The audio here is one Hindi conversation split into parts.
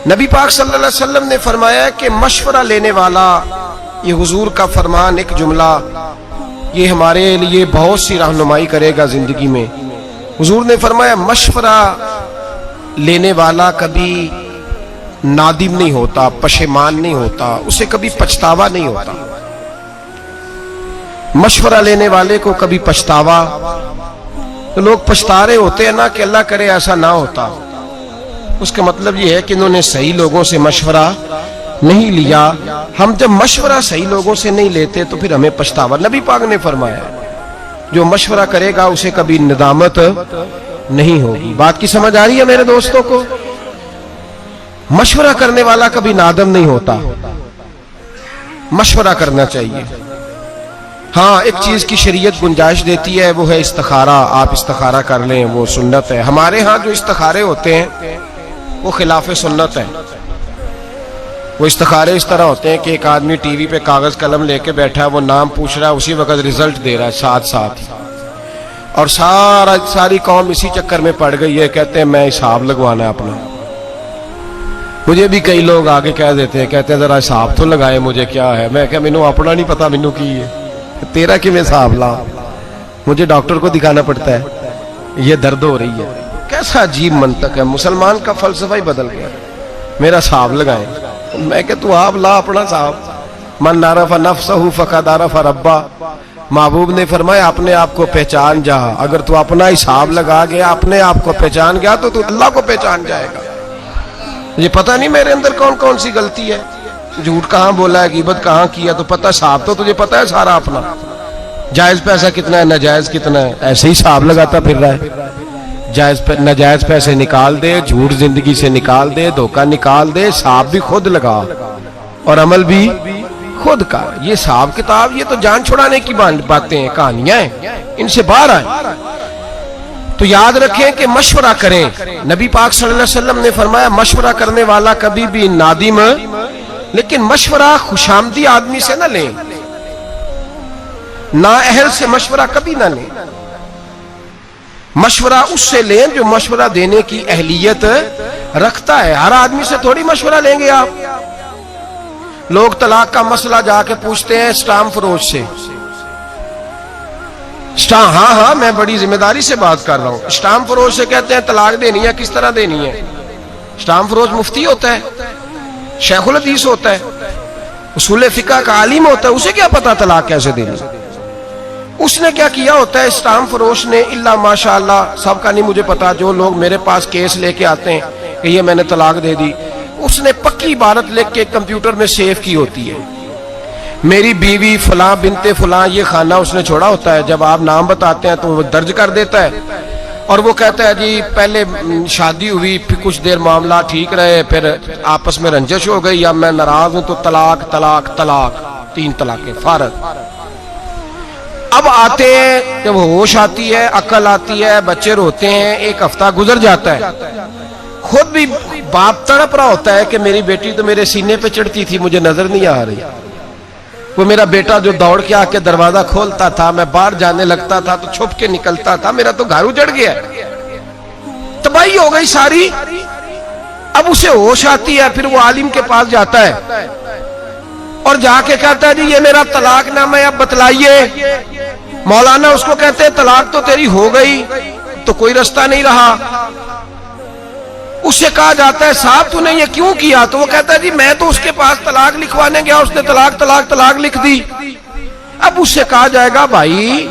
नबी पाक सल्लल्लाहु अलैहि वसल्लम ने फरमाया कि मशवरा लेने वाला, ये हुजूर का फरमान, एक जुमला, ये हमारे लिए बहुत सी रहनुमाई करेगा जिंदगी में। हुजूर ने फरमाया मशवरा लेने वाला कभी नादिम नहीं होता, पशेमान नहीं होता, उसे कभी पछतावा नहीं होता। मशवरा लेने वाले को कभी पछतावा, तो लोग पछता रहे होते हैं ना कि अल्लाह करे ऐसा ना होता, उसका मतलब ये है कि इन्होंने सही लोगों से मशवरा नहीं लिया। हम जब मशवरा सही लोगों से नहीं लेते तो फिर हमें पछतावा। नबी पाक ने फरमाया जो मशवरा करेगा उसे कभी निदामत नहीं होगी। बात की समझ आ रही है मेरे दोस्तों को? मशवरा करने वाला कभी नादम नहीं होता, मशवरा करना चाहिए। हाँ, एक चीज की शरीयत गुंजाइश देती है, वो है इस्तिखारा। आप इस्तिखारा कर लें, वो सुन्नत है। हमारे यहाँ जो इस्तिखारे होते हैं वो खिलाफ सुन्नत है। वो इस्तिखारे इस तरह होते हैं कि एक आदमी टीवी पे कागज कलम लेके बैठा है, वो नाम पूछ रहा है, उसी वक्त रिजल्ट दे रहा है साथ साथ, और सारी कौम इसी चक्कर में पड़ गई है। कहते हैं मैं हिसाब लगवाना है अपना। मुझे भी कई लोग आगे कह देते हैं, कहते हैं जरा हिसाब तो लगाए, मुझे क्या है। मैं क्या, मैनू अपना नहीं पता, मैनू की है, तेरा कि मैं हिसाब ला, मुझे डॉक्टर को दिखाना पड़ता है, ये दर्द हो रही है। कैसा अजीब मंतक है, मुसलमान का फलसफा ही बदल गया। मेरा हिसाब लगाए, मैं क्या, तू आप ला अपना हिसाब। मन नारफ़ा नफ्सहु फ़क़द अरफ़ा रब्बा। महबूब ने फरमाया अपने आप को पहचान जा। अगर तू अपना हिसाब लगा गया, अपने आप को पहचान गया, तो तू अल्लाह को पहचान जाएगा। मुझे पता नहीं मेरे अंदर कौन कौन सी गलती है, झूठ कहाँ बोला है, गीबत कहाँ किया, तो पता, हिसाब तो तुझे पता है सारा अपना। जायज पैसा कितना है, नाजायज कितना है, ऐसे ही हिसाब लगाता फिर रहा है। नाजायज पैसे निकाल दे, झूठ जिंदगी से निकाल दे, धोखा निकाल दे, हिसाब भी खुद लगा और अमल भी खुद का। ये हिसाब किताब, ये तो जान छुड़ाने की बातें हैं, कहानियां हैं, इनसे बाहर आए। तो याद रखें कि मशवरा करें। नबी पाक सल्लल्लाहु अलैहि वसल्लम ने फरमाया मशवरा करने वाला कभी भी नादिम, लेकिन मशवरा खुशामदी आदमी से ना लें, नाअहल से मशवरा कभी ना लें। मशवरा उससे लें जो मशवरा देने की अहलियत रखता है। हर आदमी से थोड़ी मशवरा लेंगे आप। लोग तलाक का मसला जाके पूछते हैं स्टाम्प फरोश से। हाँ हाँ, मैं बड़ी जिम्मेदारी से बात कर रहा हूं। स्टाम्प फरोश से कहते हैं तलाक देनी है, किस तरह देनी है। स्टाम्प फरोश मुफ्ती होता है, शेखुल हदीस होता है, उसूल फिक़ह का आलिम होता है, उसे क्या पता तलाक कैसे देनी। उसने क्या किया होता है, स्टाम्प फरोश ने, इल्ला माशाअल्लाह, सबका नहीं मुझे पता, जो लोग मेरे पास केस लेके आते हैं कि ये मैंने तलाक दे दी, उसने पक्की इबारत लिख के कंप्यूटर में सेव की होती है, मेरी बीवी फलां बिनते फलां, ये खाना उसने छोड़ा होता है। जब आप नाम बताते हैं तो वो दर्ज कर देता है, और वो कहता है जी पहले शादी हुई, फिर कुछ देर मामला ठीक रहे, फिर आपस में रंजिश हो गई, या मैं नाराज हूं तो तलाक तलाक तलाक, 3 तलाकें फारग। अब आते हैं, जब होश आती है, अकल आती है, बच्चे रोते हैं, 1 हफ्ता गुजर जाता है, खुद भी बाप तड़प रहा होता है कि मेरी बेटी तो मेरे सीने पे चढ़ती थी, मुझे नजर नहीं आ रही। वो मेरा बेटा जो दौड़ के आके दरवाजा खोलता था, मैं बाहर जाने लगता था तो छुप के निकलता था, मेरा तो घर उजड़ गया, तबाही हो गई सारी। अब उसे होश आती है, फिर वो आलिम के पास जाता है और जाके कहता है जी ये मेरा तलाकनामा है, अब बतलाइए। मौलाना उसको कहते हैं तलाक तो तेरी हो गई, तो कोई रास्ता नहीं रहा। उससे कहा जाता है साहब तूने ये क्यों किया, तो वो कहता है जी मैं तो उसके पास तलाक लिखवाने गया, उसने तलाक तलाक तलाक लिख दी। अब उससे कहा जाएगा भाई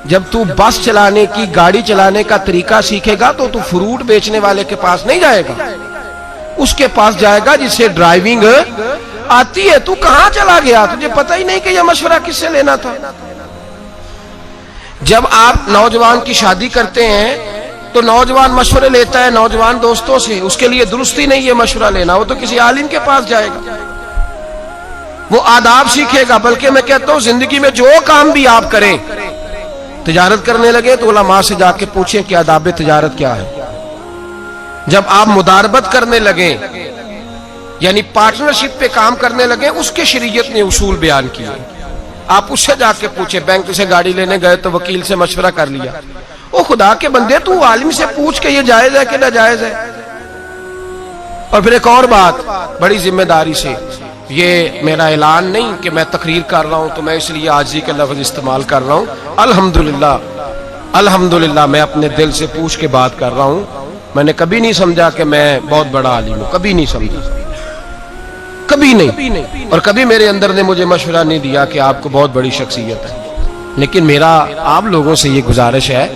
जब तू बस चलाने की, गाड़ी चलाने का तरीका सीखेगा तो तू फ्रूट बेचने वाले के पास नहीं जाएगा, उसके पास जाएगा जिससे ड्राइविंग आती है। तू कहां चला गया, तुझे पता ही नहीं कि यह मशवरा किससे लेना था। जब आप नौजवान की शादी करते हैं तो नौजवान मशवरे लेता है नौजवान दोस्तों से, उसके लिए दुरुस्त ही नहीं है मशवरा लेना, वो तो किसी आलिम के पास जाएगा, वो आदाब सीखेगा। बल्कि मैं कहता हूं जिंदगी में जो काम भी आप करें, तिजारत करने लगे तो उलमा से जाके पूछें कि आदाब तिजारत क्या है। जब आप मुदारबत करने लगे यानी पार्टनरशिप पे काम करने लगे, उसके शरीयत ने उसूल बयान किए, आप उससे जाके पूछे। बैंक से गाड़ी लेने गए तो वकील से मशवरा कर लिया, ओ खुदा के बंदे तू आलिम से पूछ के ये जायज है कि नाजायज है। और फिर एक और बात बड़ी जिम्मेदारी से, ये मेरा ऐलान नहीं कि मैं तकरीर कर रहा हूं तो मैं इसलिए आजी के लफ्ज इस्तेमाल कर रहा हूं। अल्हम्दुलिल्लाह अल्हम्दुलिल्लाह मैं अपने दिल से पूछ के बात कर रहा हूं। मैंने कभी नहीं समझा कि मैं बहुत बड़ा आलिम हूं, कभी नहीं समझा, कभी नहीं। और कभी मेरे अंदर ने मुझे मशवरा नहीं दिया कि आपको बहुत बड़ी शख्सियत है। लेकिन मेरा आप लोगों से ये गुजारिश है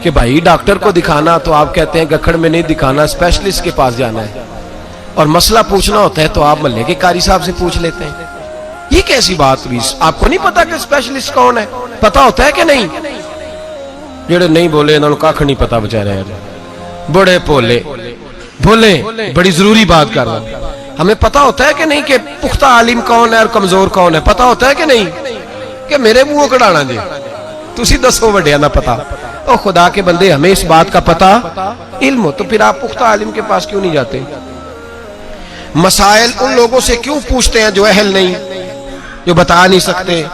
कि भाई डॉक्टर को दिखाना तो आप कहते हैं गखड़ में नहीं दिखाना, स्पेशलिस्ट के पास जाना है। और मसला पूछना होता है तो आप मल्ले के कारी साहब से पूछ लेते हैं। ये कैसी बात हुई? आपको नहीं पता कि स्पेशलिस्ट कौन है? पता होता है कि नहीं? जेड़े नहीं बोले इन्होंने कख नहीं पता बेचारे, बड़े भोले भोले। बड़ी जरूरी बात कर रहा हूं। हमें पता होता है कि नहीं कि पुख्ता आलिम कौन है और कमजोर कौन है? पता होता है कि नहीं? कि मेरे मुंह कढ़ाना जी, तुसी दसो वड्डिया ना पता। ओ खुदा के बंदे, हमें इस बात का पता इल्म हो तो फिर आप पुख्ता आलिम के पास क्यों नहीं जाते? मसाइल उन लोगों से क्यों पूछते हैं जो अहल नहीं, जो बता नहीं सकते?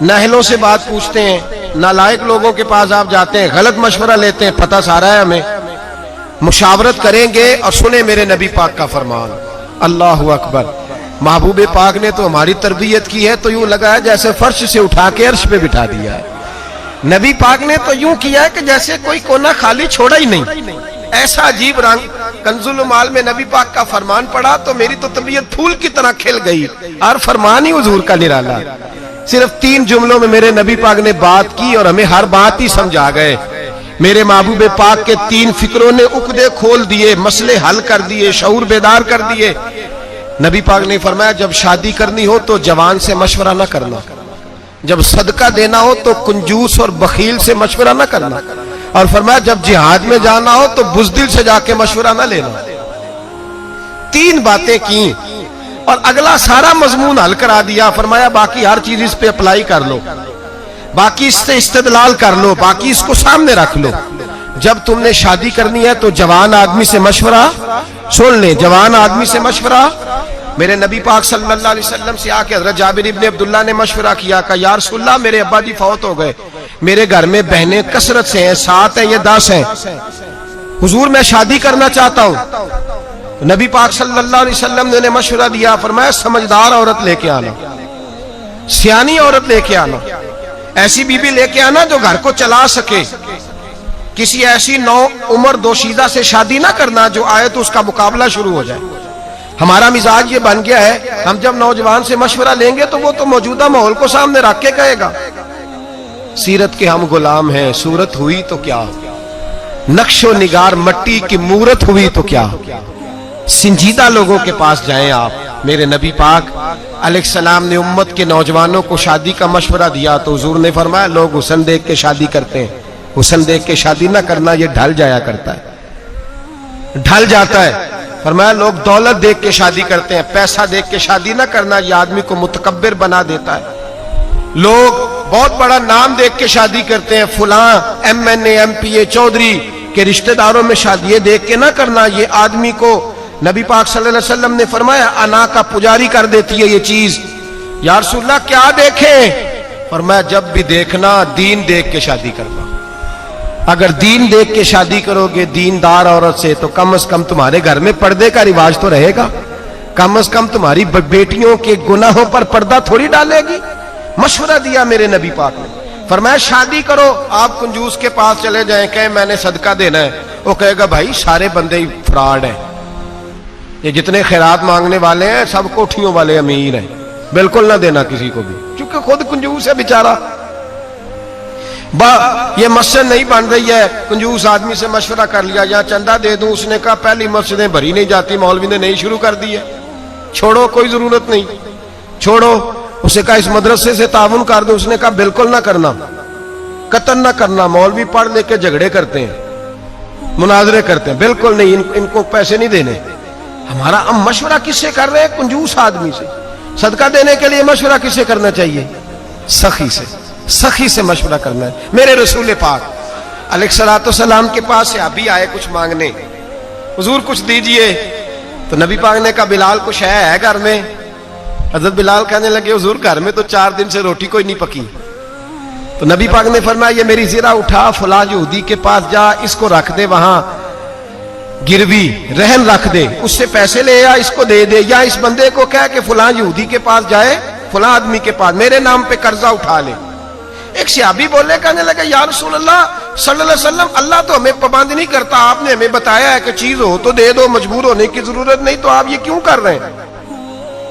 नाहलों से बात पूछते हैं, नालायक लोगों के पास आप जाते हैं, गलत मशवरा लेते हैं। पता सारा है हमें। मुशावरत करेंगे और सुने मेरे नबी पाक का फरमान। अल्लाह अकबर। महबूब पाक ने तो हमारी तरबियत की है तो यूं लगा है जैसे फर्श से उठा के अर्श पे बिठा दिया है। नबी पाक ने तो यूं किया है कि जैसे कोई कोना खाली छोड़ा ही नहीं। ऐसा अजीब रंग। कंजुल माल में नबी पाक का फरमान पड़ा तो मेरी तो तबीयत फूल की तरह खिल गई। और फरमान ही हुजूर का निराला। सिर्फ 3 जुमलों में मेरे नबी पाक ने बात की और हमें हर बात ही समझा गए। मेरे महबूब पाक के 3 फिक्रों ने उकदे खोल दिए, मसले हल कर दिए, शऊर बेदार कर दिए। नबी पाक ने फरमाया जब शादी करनी हो तो जवान से मशवरा ना करना, जब सदका देना हो तो कंजूस और बखील से मशवरा ना करना, और फरमाया जब जिहाद में जाना हो तो बुज़दिल से जाके मशवरा ना लेना। 3 बातें की और अगला सारा मजमून हल करा दिया। फरमाया बाकी हर चीज इस पे अप्लाई कर लो, बाकी इससे इस्तेदलाल कर लो, बाकी इसको सामने रख लो। जब तुमने शादी करनी है तो जवान आदमी से मशवरा सुन ले, जवान आदमी से मशवरा। मेरे नबी पाक सल्लल्लाहु अलैहि वसल्लम से आके हजरत जाबिर इब्ने अब्दुल्लाह ने मशवरा किया कि या रसूलल्लाह मेरे अब्बा जी फौत हो गए, मेरे घर में बहनें कसरत से हैं, 7 हैं या 10 हैं, हुजूर मैं शादी करना चाहता हूं। नबी पाक सल्लल्लाहु अलैहि वसल्लम ने मशवरा दिया। फरमाया समझदार औरत लेके आना, सियानी औरत लेके आना, ऐसी बीबी लेके आना जो घर को चला सके। किसी ऐसी नौ उम्र दोशीदा से शादी ना करना जो आए तो उसका मुकाबला शुरू हो जाए। हमारा मिजाज ये बन गया है, हम जब नौजवान से मशवरा लेंगे तो वो तो मौजूदा माहौल को सामने रख के कहेगा सीरत के हम गुलाम हैं, सूरत हुई तो क्या, नक्शो निगार मट्टी की मूरत हुई तो क्या। संजीदा लोगों के पास जाएं आप। मेरे नबी पाक अलैहिस्सलाम ने उम्मत के नौजवानों को शादी का मशवरा दिया तो हुजूर ने फरमाया लोग हुस्न देख के शादी करते हैं, हुस्न देख के शादी ना करना, ये ढल जाया करता है, ढल जाता है। फरमाया लोग दौलत देख के शादी करते हैं, पैसा देख के शादी ना करना, ये आदमी को मुतकब्बिर बना देता है। लोग बहुत बड़ा नाम देख के शादी करते हैं, फुलां MNA MPA चौधरी के रिश्तेदारों में शादी, ये देख के ना करना, ये आदमी को नबी पाक सल्लल्लाहु अलैहि वसल्लम ने फरमाया अना का पुजारी कर देती है ये चीज। या रसूलल्लाह क्या देखे? फरमाया जब भी देखना दीन देख के शादी करना। अगर दीन देख के शादी करोगे दीनदार औरत से तो कम से कम तुम्हारे घर में पर्दे का रिवाज तो रहेगा, कम से कम तुम्हारी बेटियों के गुनाहों पर पर्दा थोड़ी डालेगी। मशवरा दिया मेरे नबी पाक ने। फरमाया शादी करो। आप कंजूस के पास चले जाएं, कहें मैंने सदका देना है, वो कहेगा भाई सारे बंदे ही फ्रॉड हैं, ये जितने खैरात मांगने वाले हैं सब कोठियों वाले अमीर हैं, बिल्कुल ना देना किसी को भी, क्योंकि खुद कंजूस है बेचारा। ये मस्जिद नहीं बन रही है, कंजूस आदमी से मशवरा कर लिया या चंदा दे दूं, उसने कहा पहली मस्जिदें भरी नहीं जाती, मौलवी ने नहीं शुरू कर दी है, छोड़ो कोई जरूरत नहीं, छोड़ो। उसे कहा इस मदरसे से ताउन कर दो, उसने कहा बिल्कुल ना करना, कतन ना करना, मौलवी पढ़ लेके झगड़े करते हैं, मुनाजरे करते हैं, बिल्कुल नहीं, इनको पैसे नहीं देने। हमारा हम मशवरा किससे कर रहे हैं? कंजूस आदमी से। सदका देने के लिए मशवरा किससे करना चाहिए? सखी से, सखी से मशवरा करना है। मेरे रसूल पाक अलैहिस्सलाम के पास से अभी आए कुछ मांगने, हुजूर कुछ दीजिए। तो नबी पाक ने कहा बिलाल कुछ है घर में? हजरत बिलाल कहने लगे हुजूर घर में तो 4 दिन से रोटी कोई नहीं पकी। तो नबी पाक ने फरमाया ये मेरी जीरा उठा, फला यहूदी के पास जा, इसको रख दे वहां, गिरवी रहन रख दे, उससे पैसे ले या इसको दे दे, या इस बंदे को कह के फलां यहूदी के पास जाए, फलां आदमी के पास मेरे नाम पे कर्जा उठा ले। एक सहाबी बोले, कहने लगे या रसूल अल्लाह सल्लल्लाहु अलैहि वसल्लम, अल्लाह तो हमें पाबंद नहीं करता, आपने हमें बताया है कि चीज हो तो दे दो, मजबूर होने की जरूरत नहीं, तो आप ये क्यों कर रहे हैं?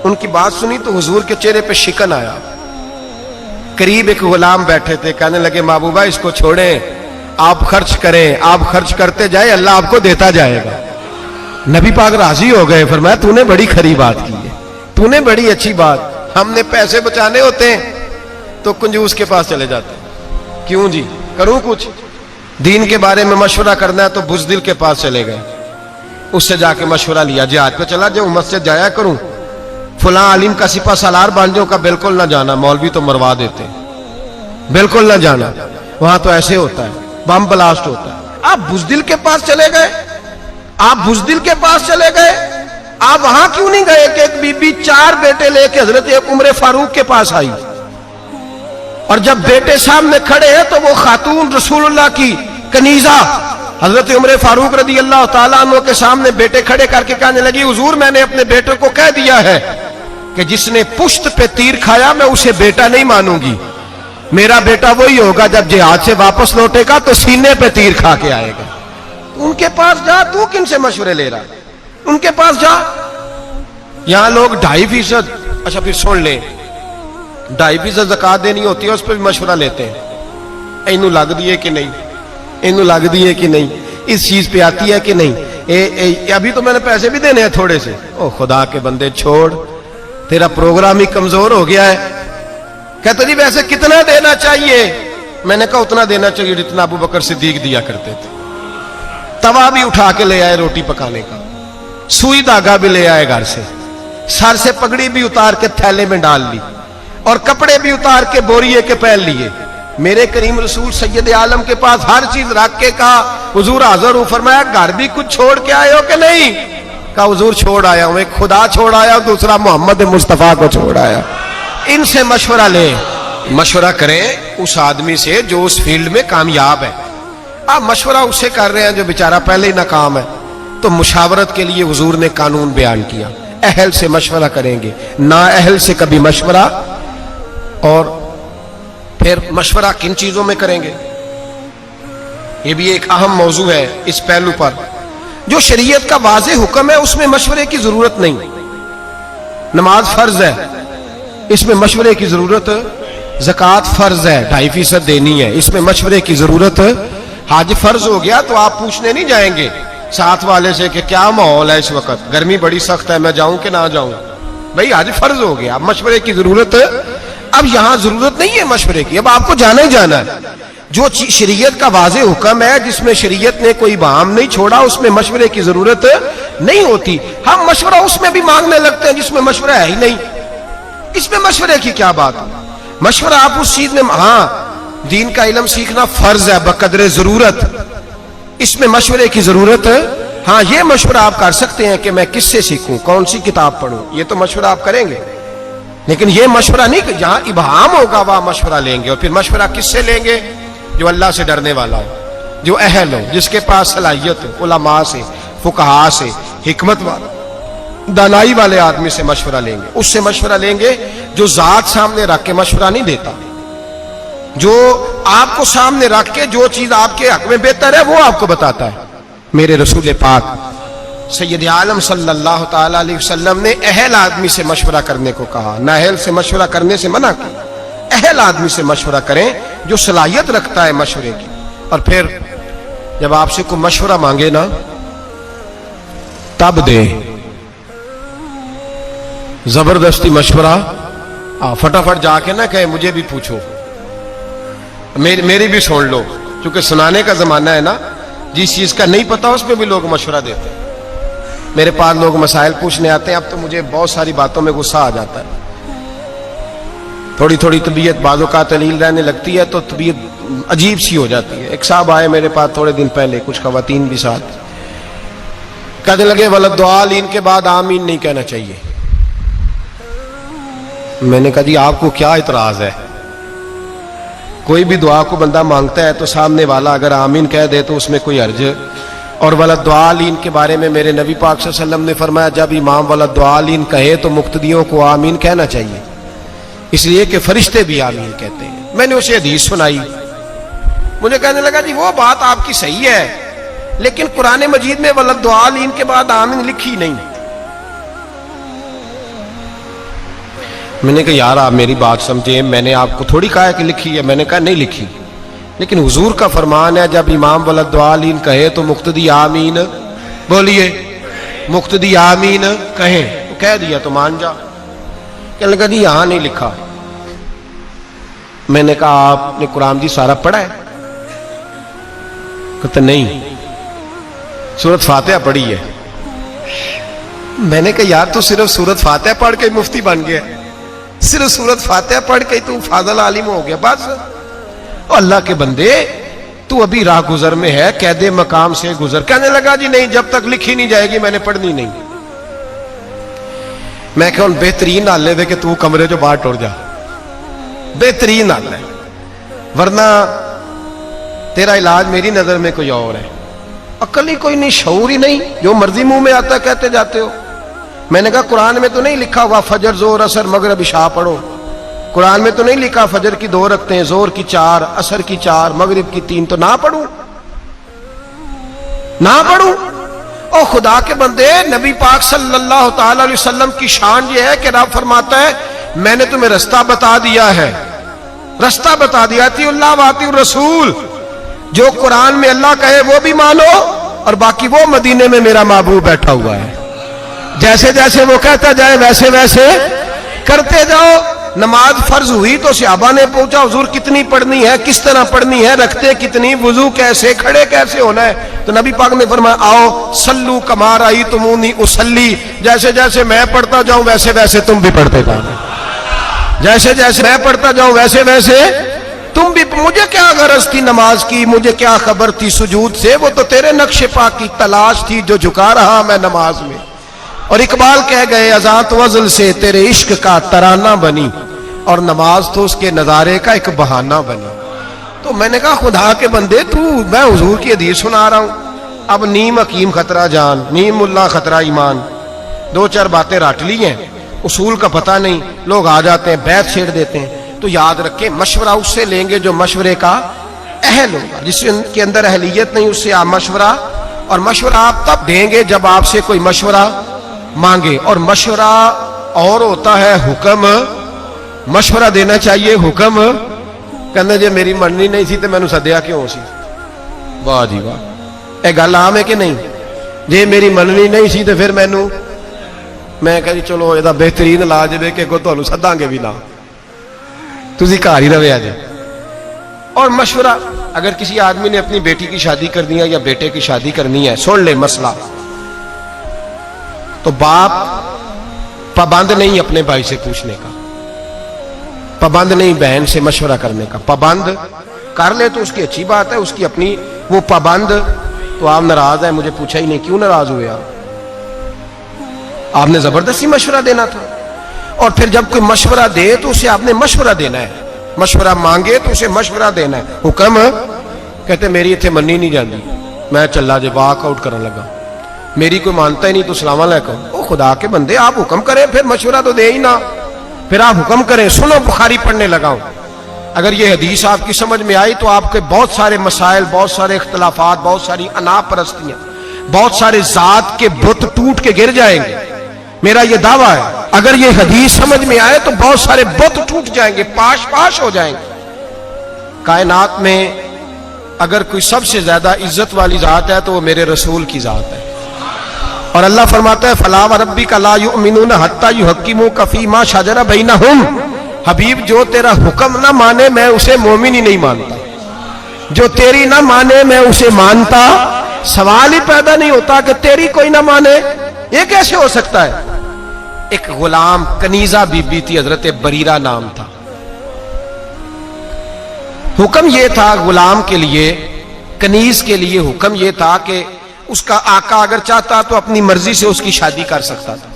उनकी बात सुनी तो हुजूर के चेहरे पे शिकन आया। करीब एक गुलाम बैठे थे, कहने लगे महबूबा इसको छोड़ें, आप खर्च करें, आप खर्च करते जाए, अल्लाह आपको देता जाएगा। नबी पाक राजी हो गए, फरमाया तूने बड़ी खरी बात की है, तूने बड़ी अच्छी बात। हमने पैसे बचाने होते हैं तो कंजूस के पास चले जाते हैं, क्यों जी करूं कुछ, दीन के बारे में मशवरा करना है तो बुज़दिल के पास चले गए, उससे जाके मशवरा लिया, जिहाद पे चला जाऊं, मस्जिद जाया करूं, फलां आलिम का सिपा सालार बन जाऊं, का बिल्कुल ना जाना, मौलवी तो मरवा देते हैं, बिल्कुल ना जाना, वहां तो ऐसे होता है, बम ब्लास्ट होता है। आप बुज़दिल के पास चले गए, आप बुज़दिल के पास चले गए, आप वहां क्यों नहीं गए कि एक बीबी 4 बेटे लेके हजरत उमर फारूक के पास आई, और जब बेटे सामने खड़े हैं तो वो खातून रसूलुल्लाह की कनीजा हजरत उमर फारूक रदी अल्लाह ताला अन्हु के सामने बेटे खड़े करके कहने लगी, हुजूर मैंने अपने बेटे को कह दिया है कि जिसने पुश्त पे तीर खाया मैं उसे बेटा नहीं मानूंगी, मेरा बेटा वही होगा जब जिहाद से वापस लौटेगा तो सीने पे तीर खा के आएगा। उनके पास जा, तू किन से मशवरे ले रहा, उनके पास जा। यहां लोग 2.5%, अच्छा फिर सुन ले, 2.5% ज़कात देनी होती है, उस पर भी मशवरा लेते हैं, इनू लग दिए कि नहीं, इनू लग दिए कि नहीं, इस चीज पे आती है कि नहीं, अभी तो मैंने पैसे भी देने हैं थोड़े से। ओ खुदा के बंदे छोड़, तेरा प्रोग्राम ही कमजोर हो गया है। कहते जी वैसे कितना देना चाहिए, मैंने कहा उतना देना चाहिए जितना अबू बकर सिद्दीक दिया करते थे। तवा भी उठा के ले आए रोटी पकाने का, सुई धागा भी ले आए घर से, सर से पगड़ी भी उतार के थैले में डाल ली, और कपड़े भी उतार के बोरिए के पहन लिए। मेरे करीम रसूल सैयद आलम के पास हर चीज रख के कहा, हुजूर हाजिर हूं। फरमाया घर भी कुछ छोड़ के आए हो कि नहीं? कहा हुजूर छोड़ आया हूं, एक खुदा छोड़ आया, दूसरा मोहम्मद मुस्तफा को छोड़ आया। इनसे मशवरा ले, मशवरा करें उस आदमी से जो उस फील्ड में कामयाब है। आप मशवरा उससे कर रहे हैं जो बेचारा पहले ही नाकाम है, तो मुशावरत के लिए हुजूर ने कानून बयान किया, अहल से मशवरा करेंगे, ना अहल से कभी मशवरा। और फिर मशवरा किन चीजों में करेंगे, यह भी एक अहम मौजू है। इस पहलू पर जो शरीयत का वाज़े हुक्म है उसमें मशवरे की जरूरत नहीं। नमाज फर्ज है, इसमें मशवरे की जरूरत। ज़कात फर्ज है, 2.5% देनी है, इसमें मशवरे की जरूरत। हज फर्ज हो गया तो आप पूछने नहीं जाएंगे साथ वाले से कि क्या माहौल है इस वक्त, गर्मी बड़ी सख्त है, मैं जाऊं कि ना जाऊं। भाई हज फर्ज हो गया, मशवरे की जरूरत। अब यहां जरूरत नहीं है मशवरे की, अब आपको जाना ही जाना है। जो शरीयत का वाज़े हुक्म है, जिसमें शरीयत ने कोई बहाम नहीं छोड़ा, उसमें मशवरे की जरूरत नहीं होती। हम मशवरा उसमें भी मांगने लगते हैं जिसमें मशवरा है ही नहीं। इसमें मशवरे की क्या बात है? मशवरा आप उस चीज में, हाँ दीन का इल्म सीखना फर्ज है बकदरे जरूरत, इसमें मशवरे की जरूरत है। हाँ ये मशवरा आप कर सकते हैं कि मैं किससे सीखूं, कौन सी किताब पढ़ूं, ये तो मशवरा आप करेंगे। लेकिन ये मशवरा नहीं कि जहां इबहाम होगा वहां मशवरा लेंगे। और फिर मशवरा किससे लेंगे? जो अल्लाह से डरने वाला हो, जो अहल हो, जिसके पास सलाहियत हो, उलमा से, फुकहा से, हिकमत वाला, दानाई वाले आदमी से मशवरा लेंगे। उससे मशवरा लेंगे जो जात सामने रख के मशवरा नहीं देता, जो आपको सामने रख के जो चीज आपके हक में बेहतर है वो आपको बताता है। मेरे रसूल पाक सैयद आलम सल्लल्लाहु ताला अलैहि वसल्लम ने अहल आदमी से मशवरा करने को कहा, नाअहल से मशवरा करने से मना किया। अहल आदमी से मशवरा करें जो सलाहियत रखता है मशवरे की। और फिर जब आपसे कोई मशवरा मांगे ना तब दे, जबरदस्ती मशवरा फटाफट जाके ना कहे मुझे भी पूछो, मेरी भी सुन लो, क्योंकि सुनाने का जमाना है ना। जिस चीज का नहीं पता उसमें भी लोग मशवरा देते हैं। मेरे पास लोग मसाइल पूछने आते हैं, अब तो मुझे बहुत सारी बातों में गुस्सा आ जाता है। थोड़ी थोड़ी तबीयत बाज़ों का तलील रहने लगती है तो तबीयत अजीब सी हो जाती है। एक साहब आए मेरे पास थोड़े दिन पहले, कुछ खवातीन भी साथ, कहने लगे वलद दुआलीन के बाद आमीन नहीं कहना चाहिए। मैंने कहा जी आपको क्या इतराज है? कोई भी दुआ को बंदा मांगता है तो सामने वाला अगर आमीन कह दे तो उसमें कोई हर्ज और वलद्दालीन के बारे में मेरे नबी पाक सल्लल्लाहु अलैहि वसल्लम ने फरमाया, जब इमाम वलद्दालीन कहे तो मुक्तदियों को आमीन कहना चाहिए, इसलिए कि फरिश्ते भी आमीन कहते हैं। मैंने उसे हदीस सुनाई, मुझे कहने लगा जी वो बात आपकी सही है, लेकिन कुरान मजीद में वलद्दालीन के बाद आमीन लिखी नहीं। मैंने कहा यार आप मेरी बात समझे, मैंने आपको थोड़ी कहा है कि लिखी है। मैंने कहा नहीं लिखी, लेकिन हुजूर का फरमान है जब इमाम वलद्दालीन कहे तो मुक्तदी आमीन, बोलिए मुक्तदी आमीन कहें, तो कह दिया तो मान जा। कहने लगा जी यहां नहीं लिखा। मैंने कहा आपने कुरान जी सारा पढ़ा है? कहते नहीं, सूरत फातिहा पढ़ी है। मैंने कहा यार तू सिर्फ सूरत फातिहा पढ़ के मुफ्ती बन गया, सिर्फ सूरत फातिहा पढ़ के तू फाज़िल आलिम हो गया बस। अल्लाह के बंदे तू अभी राह गुजर में है, कैदे मकाम से गुजर। कहने लगा जी नहीं, जब तक लिखी नहीं जाएगी मैंने पढ़नी नहीं। मैं क्या बेहतरीन हाल है कि तू कमरे जो बाहर टुर जा, बेहतरीन हाल है, वरना तेरा इलाज मेरी नजर में कोई और है। अकल ही कोई नहीं, शऊर ही नहीं, जो मर्जी मुंह में आता कहते जाते हो। मैंने कहा कुरान में तो नहीं लिखा हुआ फजर जोर असर मगरिब इशा पढ़ो, कुरान में तो नहीं लिखा फजर की 2 रखते हैं, जोर की 4, असर की 4, मगरिब की 3, तो ना पढ़ूं ना पढ़ूं? और खुदा के बंदे नबी पाक सल्लल्लाहु ताला अलैहि वसल्लम की शान ये है कि रब फरमाता है मैंने तुम्हें रास्ता बता दिया है, रास्ता बता दिया। अतिउल्लाह व अतिउर रसूल, जो कुरान में अल्लाह कहे वो भी मानो, और बाकी वो मदीने में मेरा महबूब बैठा हुआ है, जैसे जैसे वो कहता जाए वैसे वैसे करते जाओ। नमाज फर्ज हुई तो सहाबा ने पूछा हुजूर कितनी पढ़नी है, किस तरह पढ़नी है, रखते कितनी, वुजू कैसे, खड़े कैसे होना है? तो नबी पाक ने फरमाया आओ सल्लू कमा रही तुमूनी उसल्ली, जैसे जैसे मैं पढ़ता जाऊं वैसे वैसे तुम भी पढ़ते जाओ, जैसे जैसे मैं पढ़ता जाऊं वैसे वैसे तुम भी। मुझे क्या गरज थी नमाज की, मुझे क्या खबर थी सुजूद से, वो तो तेरे नक्शे पाक की तलाश थी जो झुका रहा मैं नमाज में। और इकबाल कह गए अज़ात वज़ल से तेरे इश्क का तराना बनी, और नमाज तो उसके नजारे का एक बहाना बनी। तो मैंने कहा खुदा के बंदे तू, मैं हुजूर की हदीस सुना रहा हूं, अब नीम हकीम खतरा जान, नीम मुल्ला खतरा ईमान, 2-4 बातें रट ली हैं, उसूल का पता नहीं, लोग आ जाते हैं बैत छेड़ देते हैं। तो याद रखें मशवरा उससे लेंगे जो मशवरे का अहल होगा, जिसके अंदर अहलियत नहीं उससे आप मशवरा, और मशवरा आप तब देंगे जब आपसे कोई मशवरा मांगे। और मशवरा और होता है हुक्म, मशवरा देना चाहिए हुक्म। कहना जे मेरी मननी नहीं सी तो मैनू सद्या क्यों सी? वाह जी वाह, यह गल आम है कि नहीं? जे मेरी मननी नहीं सी तो फिर मैनू, मैं कह चलो यदा बेहतरीन इलाज है कि अगों तुहानू सदांगे भी ना, तुसी घर ही रहे अजे। और मशवरा अगर किसी आदमी ने अपनी बेटी की शादी करनी है या बेटे की शादी करनी है, सुन ले मसला, तो बाप पाबंद नहीं अपने भाई से पूछने का, पाबंद नहीं बहन से मशवरा करने का। पाबंद कर ले तो उसकी अच्छी बात है, उसकी अपनी, वो पाबंद तो आप नाराज है, मुझे पूछा ही नहीं, क्यों नाराज हुए आप? आपने जबरदस्ती मशवरा देना था। और फिर जब कोई मशवरा दे तो उसे आपने मशवरा देना है, मशवरा मांगे तो उसे मशवरा देना है। हुक्म कहते मेरी इतने मनी नहीं जाती, मैं चला जे वॉकआउट करने लगा, मेरी कोई मानता ही नहीं तो सलाम अलैकुम। ओ खुदा के बंदे आप हुक्म करें, फिर मशवरा तो दे ही ना, फिर आप हुक्म करें। सुनो बुखारी पढ़ने लगाओ, अगर ये हदीस आपकी समझ में आई तो आपके बहुत सारे मसाइल, बहुत सारे इख्तलाफात, बहुत सारी अनापरस्तियां, बहुत सारे जात के बुत टूट के गिर जाएंगे। मेरा ये दावा है अगर ये हदीस समझ में आए तो बहुत सारे बुत टूट जाएंगे, पाश पाश हो जाएंगे। कायनात में अगर कोई सबसे ज्यादा इज्जत वाली जात है तो वो मेरे रसूल की जात है। और अल्लाह फरमाता है फला व रब्बिका ला युमिनूना हत्ता युहक्किमूका फीमा शजरा बैनहुम, हबीब जो तेरा हुक्म ना माने मैं उसे मोमिन ही नहीं मानता, जो तेरी ना माने मैं उसे मानता। सवाल ही पैदा नहीं होता कि तेरी कोई ना माने, ये कैसे हो सकता है? एक गुलाम कनीजा बीबी थी, हजरत बरीरा नाम था। हुक्म यह था गुलाम के लिए, कनीज के लिए हुक्म यह था कि उसका आका अगर चाहता तो अपनी मर्जी से उसकी शादी कर सकता था,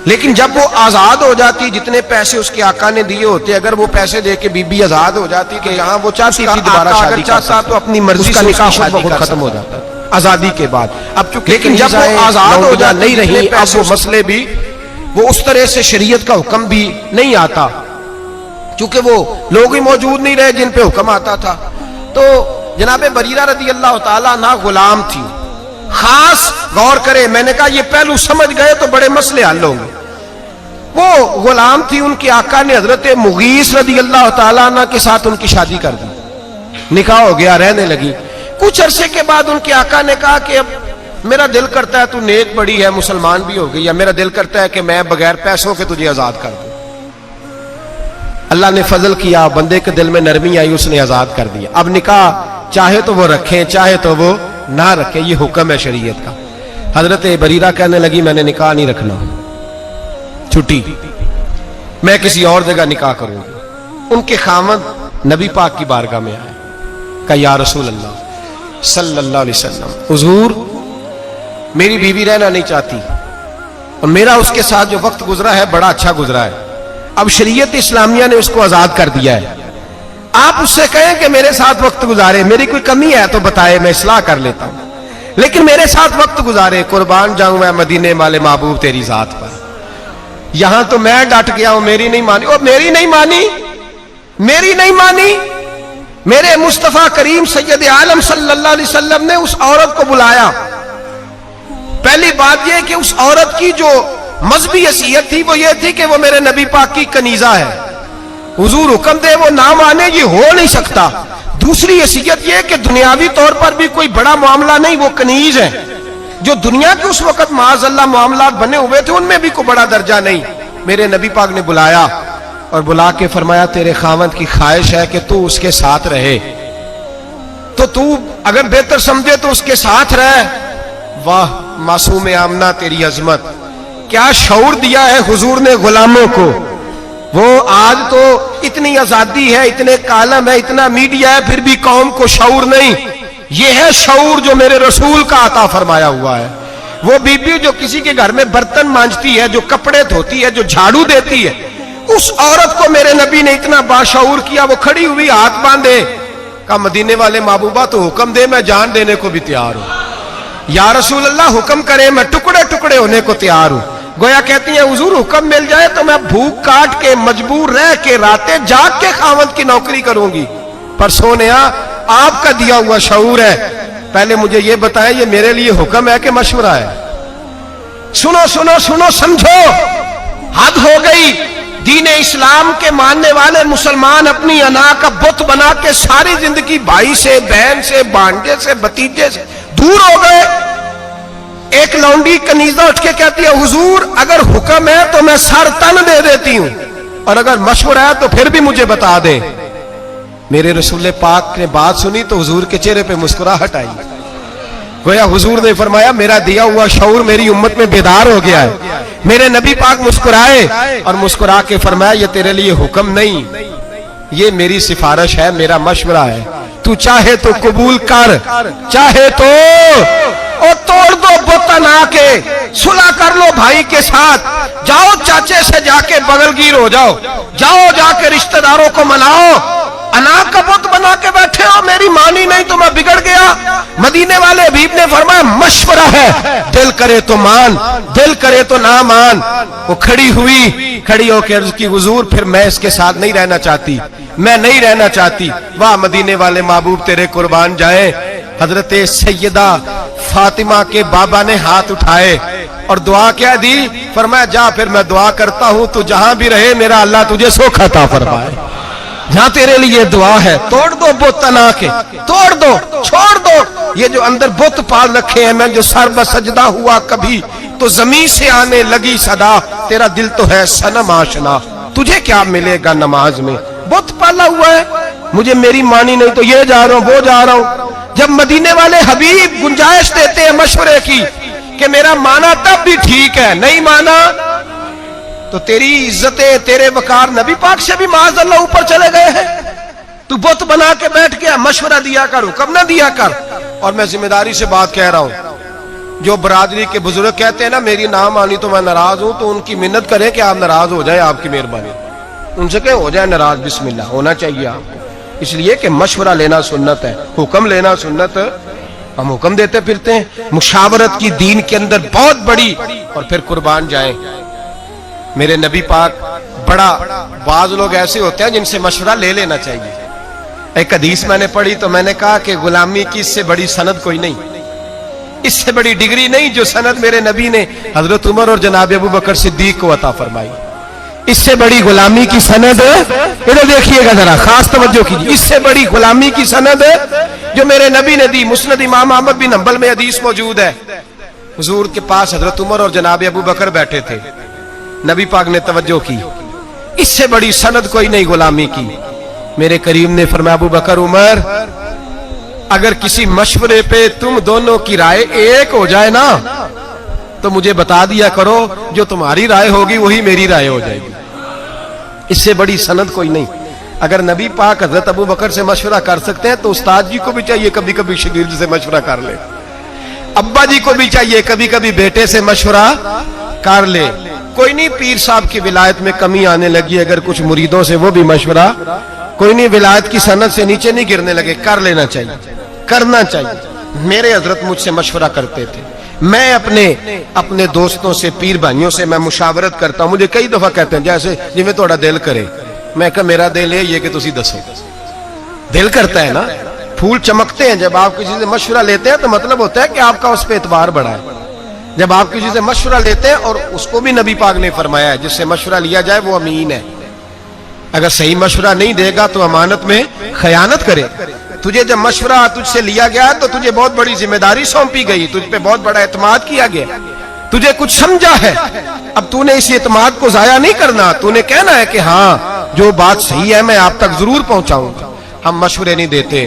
लेकिन जब वो आजाद हो जाती, जितने पैसे उसके आका ने दिए होते, अगर वो पैसे दे के बीबी आजाद हो जाती कि यहाँ वो चाहती थी दोबारा शादी चाहता तो अपनी मर्जी से उसकी शादी खत्म हो जाता। आजादी के बाद। अब चूंकि लेकिन जब वो आजाद हो जाए नहीं रही, अब वो मसले भी वो उस तरह से शरीयत का हुक्म भी नहीं आता, चूंकि वो लोग ही मौजूद नहीं रहे जिन पे हुक्म आता था। तो जनाब बरीरा रदी अल्लाह ताला ना गुलाम थी। खास गौर करे, मैंने कहा ये पहलू समझ गए तो बड़े मसले हल होंगे। वो गुलाम थी, उनके आका ने हजरत मुगीस रदी अल्लाह ताला अन्हु के साथ उनकी शादी कर दी, निकाह हो गया, रहने लगी। कुछ अरसे के बाद उनके आका ने कहा कि अब मेरा दिल करता है, तू नेक बड़ी है, मुसलमान भी हो गई, या मेरा दिल करता है कि मैं बगैर पैसों के तुझे आजाद कर दूं। अल्लाह ने फजल किया, बंदे के दिल में नरमी आई, उसने आजाद कर दिया। अब निकाह चाहे तो वो रखें, चाहे तो वो ना रखें, ये हुक्म है शरीयत का। हजरत बरीरा कहने लगी मैंने निकाह नहीं रखना, छुट्टी, मैं किसी और जगह निकाह करूंगी। उनके खामद नबी पाक की बारगाह में आए, कहा या रसूल अल्लाह सल्लल्लाहु अलैहि वसल्लम, हुजूर मेरी बीवी रहना नहीं चाहती और मेरा उसके साथ जो वक्त गुजरा है बड़ा अच्छा गुजरा है, अब शरीयत इस्लामिया ने उसको आजाद कर दिया है, आप उससे कहें कि मेरे साथ वक्त गुजारे, मेरी कोई कमी है तो बताए, मैं इस्लाह कर लेता हूं, लेकिन मेरे साथ वक्त गुजारे, कुर्बान जाऊं मैं मदीने वाले महबूब तेरी जात पर। यहां तो मैं डट गया हूं, मेरी नहीं मानी। और मेरी नहीं मानी, मेरी नहीं मानी। मेरे मुस्तफा करीम सैयद आलम सल्लल्लाहु अलैहि वसल्लम ने उस औरत को बुलाया। पहली बात यह कि उस औरत की जो मजहबी हैसियत थी वो ये थी कि वो मेरे नबी पाक की कनीजा है, हुजूर हुक्म दे वो ना माने, ये हो नहीं सकता। दूसरी हैसियत यह कि दुनियावी तौर पर भी कोई बड़ा मामला नहीं, वो कनीज है। जो दुनिया के उस वक्त माज़अल्लाह मामलात बने हुए थे उनमें भी कोई बड़ा दर्जा नहीं। मेरे नबी पाक ने बुलाया और बुला के फरमाया तेरे खावंद की ख्वाहिश है कि तू उसके साथ रहे, तो तू अगर बेहतर समझे तो उसके साथ रहे। वाह मासूम आमना तेरी अजमत, क्या शऊर दिया है हुजूर ने गुलामों को। वो आज तो इतनी आजादी है, इतने कालम है, इतना मीडिया है, फिर भी कौम को शऊर नहीं। ये है शऊर जो मेरे रसूल का अता फरमाया हुआ है। वो बीबी जो किसी के घर में बर्तन मांजती है, जो कपड़े धोती है, जो झाड़ू देती है, उस औरत को मेरे नबी ने इतना बाशऊर किया, वो खड़ी हुई हाथ बांधे, कहा मदीने वाले महबूबा तो हुक्म दे, मैं जान देने को भी तैयार हूं। या रसूल अल्लाह हुक्म करे, मैं टुकड़े टुकड़े होने को तैयार हूं। गोया कहती है हुजूर हुक्म मिल जाए तो मैं भूख काट के मजबूर रह के रातें जाग के खावंद की नौकरी करूंगी, पर सोनिया आपका दिया हुआ शऊर है, पहले मुझे यह बताएं ये मेरे लिए हुक्म है कि मशवरा है। सुनो सुनो सुनो, समझो, हद हो गई। दीन इस्लाम के मानने वाले मुसलमान अपनी अना का बुत बना के सारी जिंदगी भाई से, बहन से, भांजे से, भतीजे से दूर हो गए। एक लौंडी कनीजा उठ के कहती है हुजूर अगर हुक्म है तो मैं सर तन दे देती हूं, और अगर मशवरा है तो फिर भी मुझे बता दे। मेरे रसूल पाक ने बात सुनी तो हुजूर के चेहरे पे मुस्कुराहट आई। गोया हुजूर ने फरमाया मेरा दिया हुआ शऊर मेरी उम्मत में बेदार हो गया है। मेरे नबी पाक मुस्कुराए और मुस्कुरा के फरमाया ये तेरे लिए हुक्म नहीं, ये मेरी सिफारिश है, मेरा मशवरा है, तू चाहे तो कबूल कर, चाहे तो और तोड़ दो बोतन आके, सुलह कर लो भाई के साथ, जाओ चाचे से जाके बगलगीर हो जाओ, जाओ जाके रिश्तेदारों को मनाओ। अना का बुत बना के बैठे हो, मेरी मानी नहीं तो मैं बिगड़ गया। मदीने वाले हबीब ने फरमाया मशवरा है, दिल करे तो मान, दिल करे तो ना मान। वो खड़ी हुई, खड़ी होकर अर्ज की हुजूर फिर मैं इसके साथ नहीं रहना चाहती, मैं नहीं रहना चाहती। वाह मदीने वाले महबूब तेरे कुर्बान जाए। हजरत सैयदा फातिमा के बाबा ने हाथ उठाए और दुआ क्या दी, फरमाया जा फिर मैं दुआ करता हूं तू जहां भी रहे मेरा अल्लाह तुझे सुख अता फरमाए, जहां तेरे लिए दुआ है। तोड़ दो बुत अना के, तोड़ दो, छोड़ दो ये जो अंदर बुत पाल रखे हैं। मैं जो सर बसजदा हुआ कभी तो जमीन से आने लगी सदा, तेरा दिल तो है सनम आशना, तुझे क्या मिलेगा नमाज में। बुत पाला हुआ है, मुझे मेरी मानी नहीं तो ये जा रहा हूं वो जा रहा हूं। जब मदीने वाले हबीब गुंजाइश देते हैं मशवरे की कि मेरा माना तब भी ठीक है, नहीं माना तो तेरी इज्जतें, तेरे वकार नबी पाक से भी माज़अल्लाह ऊपर चले गए हैं। तू बुत बना के बैठ गया, मशवरा दिया कर, हुक्म ना दिया कर। और मैं जिम्मेदारी से बात कह रहा हूं, जो बरादरी के बुजुर्ग कहते हैं ना मेरी ना मानी तो मैं नाराज हूं, तो उनकी मिन्नत करें कि आप नाराज हो जाए, आपकी मेहरबानी, उनसे कहें हो जाए नाराज, बिस्मिल्लाह होना चाहिए आपको, इसलिए कि मशवरा लेना सुन्नत है, हुक्म लेना सुन्नत हम हुक्म देते फिरते हैं। मुशावरत की दीन के अंदर बहुत बड़ी, और फिर कुर्बान जाएं मेरे नबी पाक। बड़ा बाज लोग ऐसे होते हैं जिनसे मशवरा ले लेना चाहिए। एक हदीस मैंने पढ़ी तो मैंने कहा कि गुलामी की इससे बड़ी सनद कोई नहीं, इससे बड़ी डिग्री नहीं जो सनद मेरे नबी ने हजरत उमर और जनाब अबू बकर सिद्दीक को अता फरमाई। इससे बड़ी गुलामी की सनद, इधर देखिएगा जरा, खास तवज्जो कीजिए, इससे बड़ी गुलामी की सनद जो मेरे नबी ने दी। मुस्नद इमाम अहमद बिन हंबल में हदीस मौजूद है। हुजूर के पास हजरत उमर और जनाब अबू बकर बैठे थे। नबी पाक ने तवज्जो की, इससे बड़ी सनद कोई नहीं गुलामी की। मेरे करीम ने फरमाया, अबू बकर उमर, अगर किसी मशवरे पे तुम दोनों की राय एक हो जाए ना तो मुझे बता दिया करो, जो तुम्हारी राय होगी वही मेरी राय हो जाएगी। इससे बड़ी सनद कोई नहीं। अगर नबी पाक हजरत अबू बकर से मशवरा कर सकते हैं तो उस्ताद जी को भी चाहिए कभी कभी शागिर्द से मशवरा कर ले, अब्बा जी को भी चाहिए कभी कभी बेटे से मशवरा कर ले। कोई नहीं, पीर साहब की विलायत में कमी आने लगी, अगर कुछ मुरीदों से वो भी मशवरा, कोई नहीं, विलायत की सनद से नीचे नहीं गिरने लगे, कर लेना चाहिए, करना चाहिए। मेरे हजरत मुझसे मशवरा करते थे, मैं अपने दोस्तों से, पीर भाइयों से मैं मुशावरत करता हूं। मुझे कई दफा कहते हैं जैसे जिवें थोड़ा दिल करे, मैं कहा मेरा दिल है ये कि तुसी दसो। दिल करता है ना, फूल चमकते हैं। जब आप किसी से मशवरा लेते हैं तो मतलब होता है कि आपका उस पर एतबार बढ़ा है। जब आप किसी से मशवरा लेते हैं, और उसको भी नबी पाक ने फरमाया है जिससे मशवरा लिया जाए वो अमीन है। अगर सही मशवरा नहीं देगा तो अमानत में खयानत करे। तुझे जब मशवरा तुझसे लिया गया तो तुझे बहुत बड़ी जिम्मेदारी सौंपी गई, तुझ पे बहुत बड़ा एतमाद किया गया, तुझे कुछ समझा है। अब तूने इस एतमाद को जाया नहीं करना, तूने कहना है कि हाँ जो बात सही है मैं आप तक जरूर पहुंचाऊंगा। हम मशवरे नहीं देते,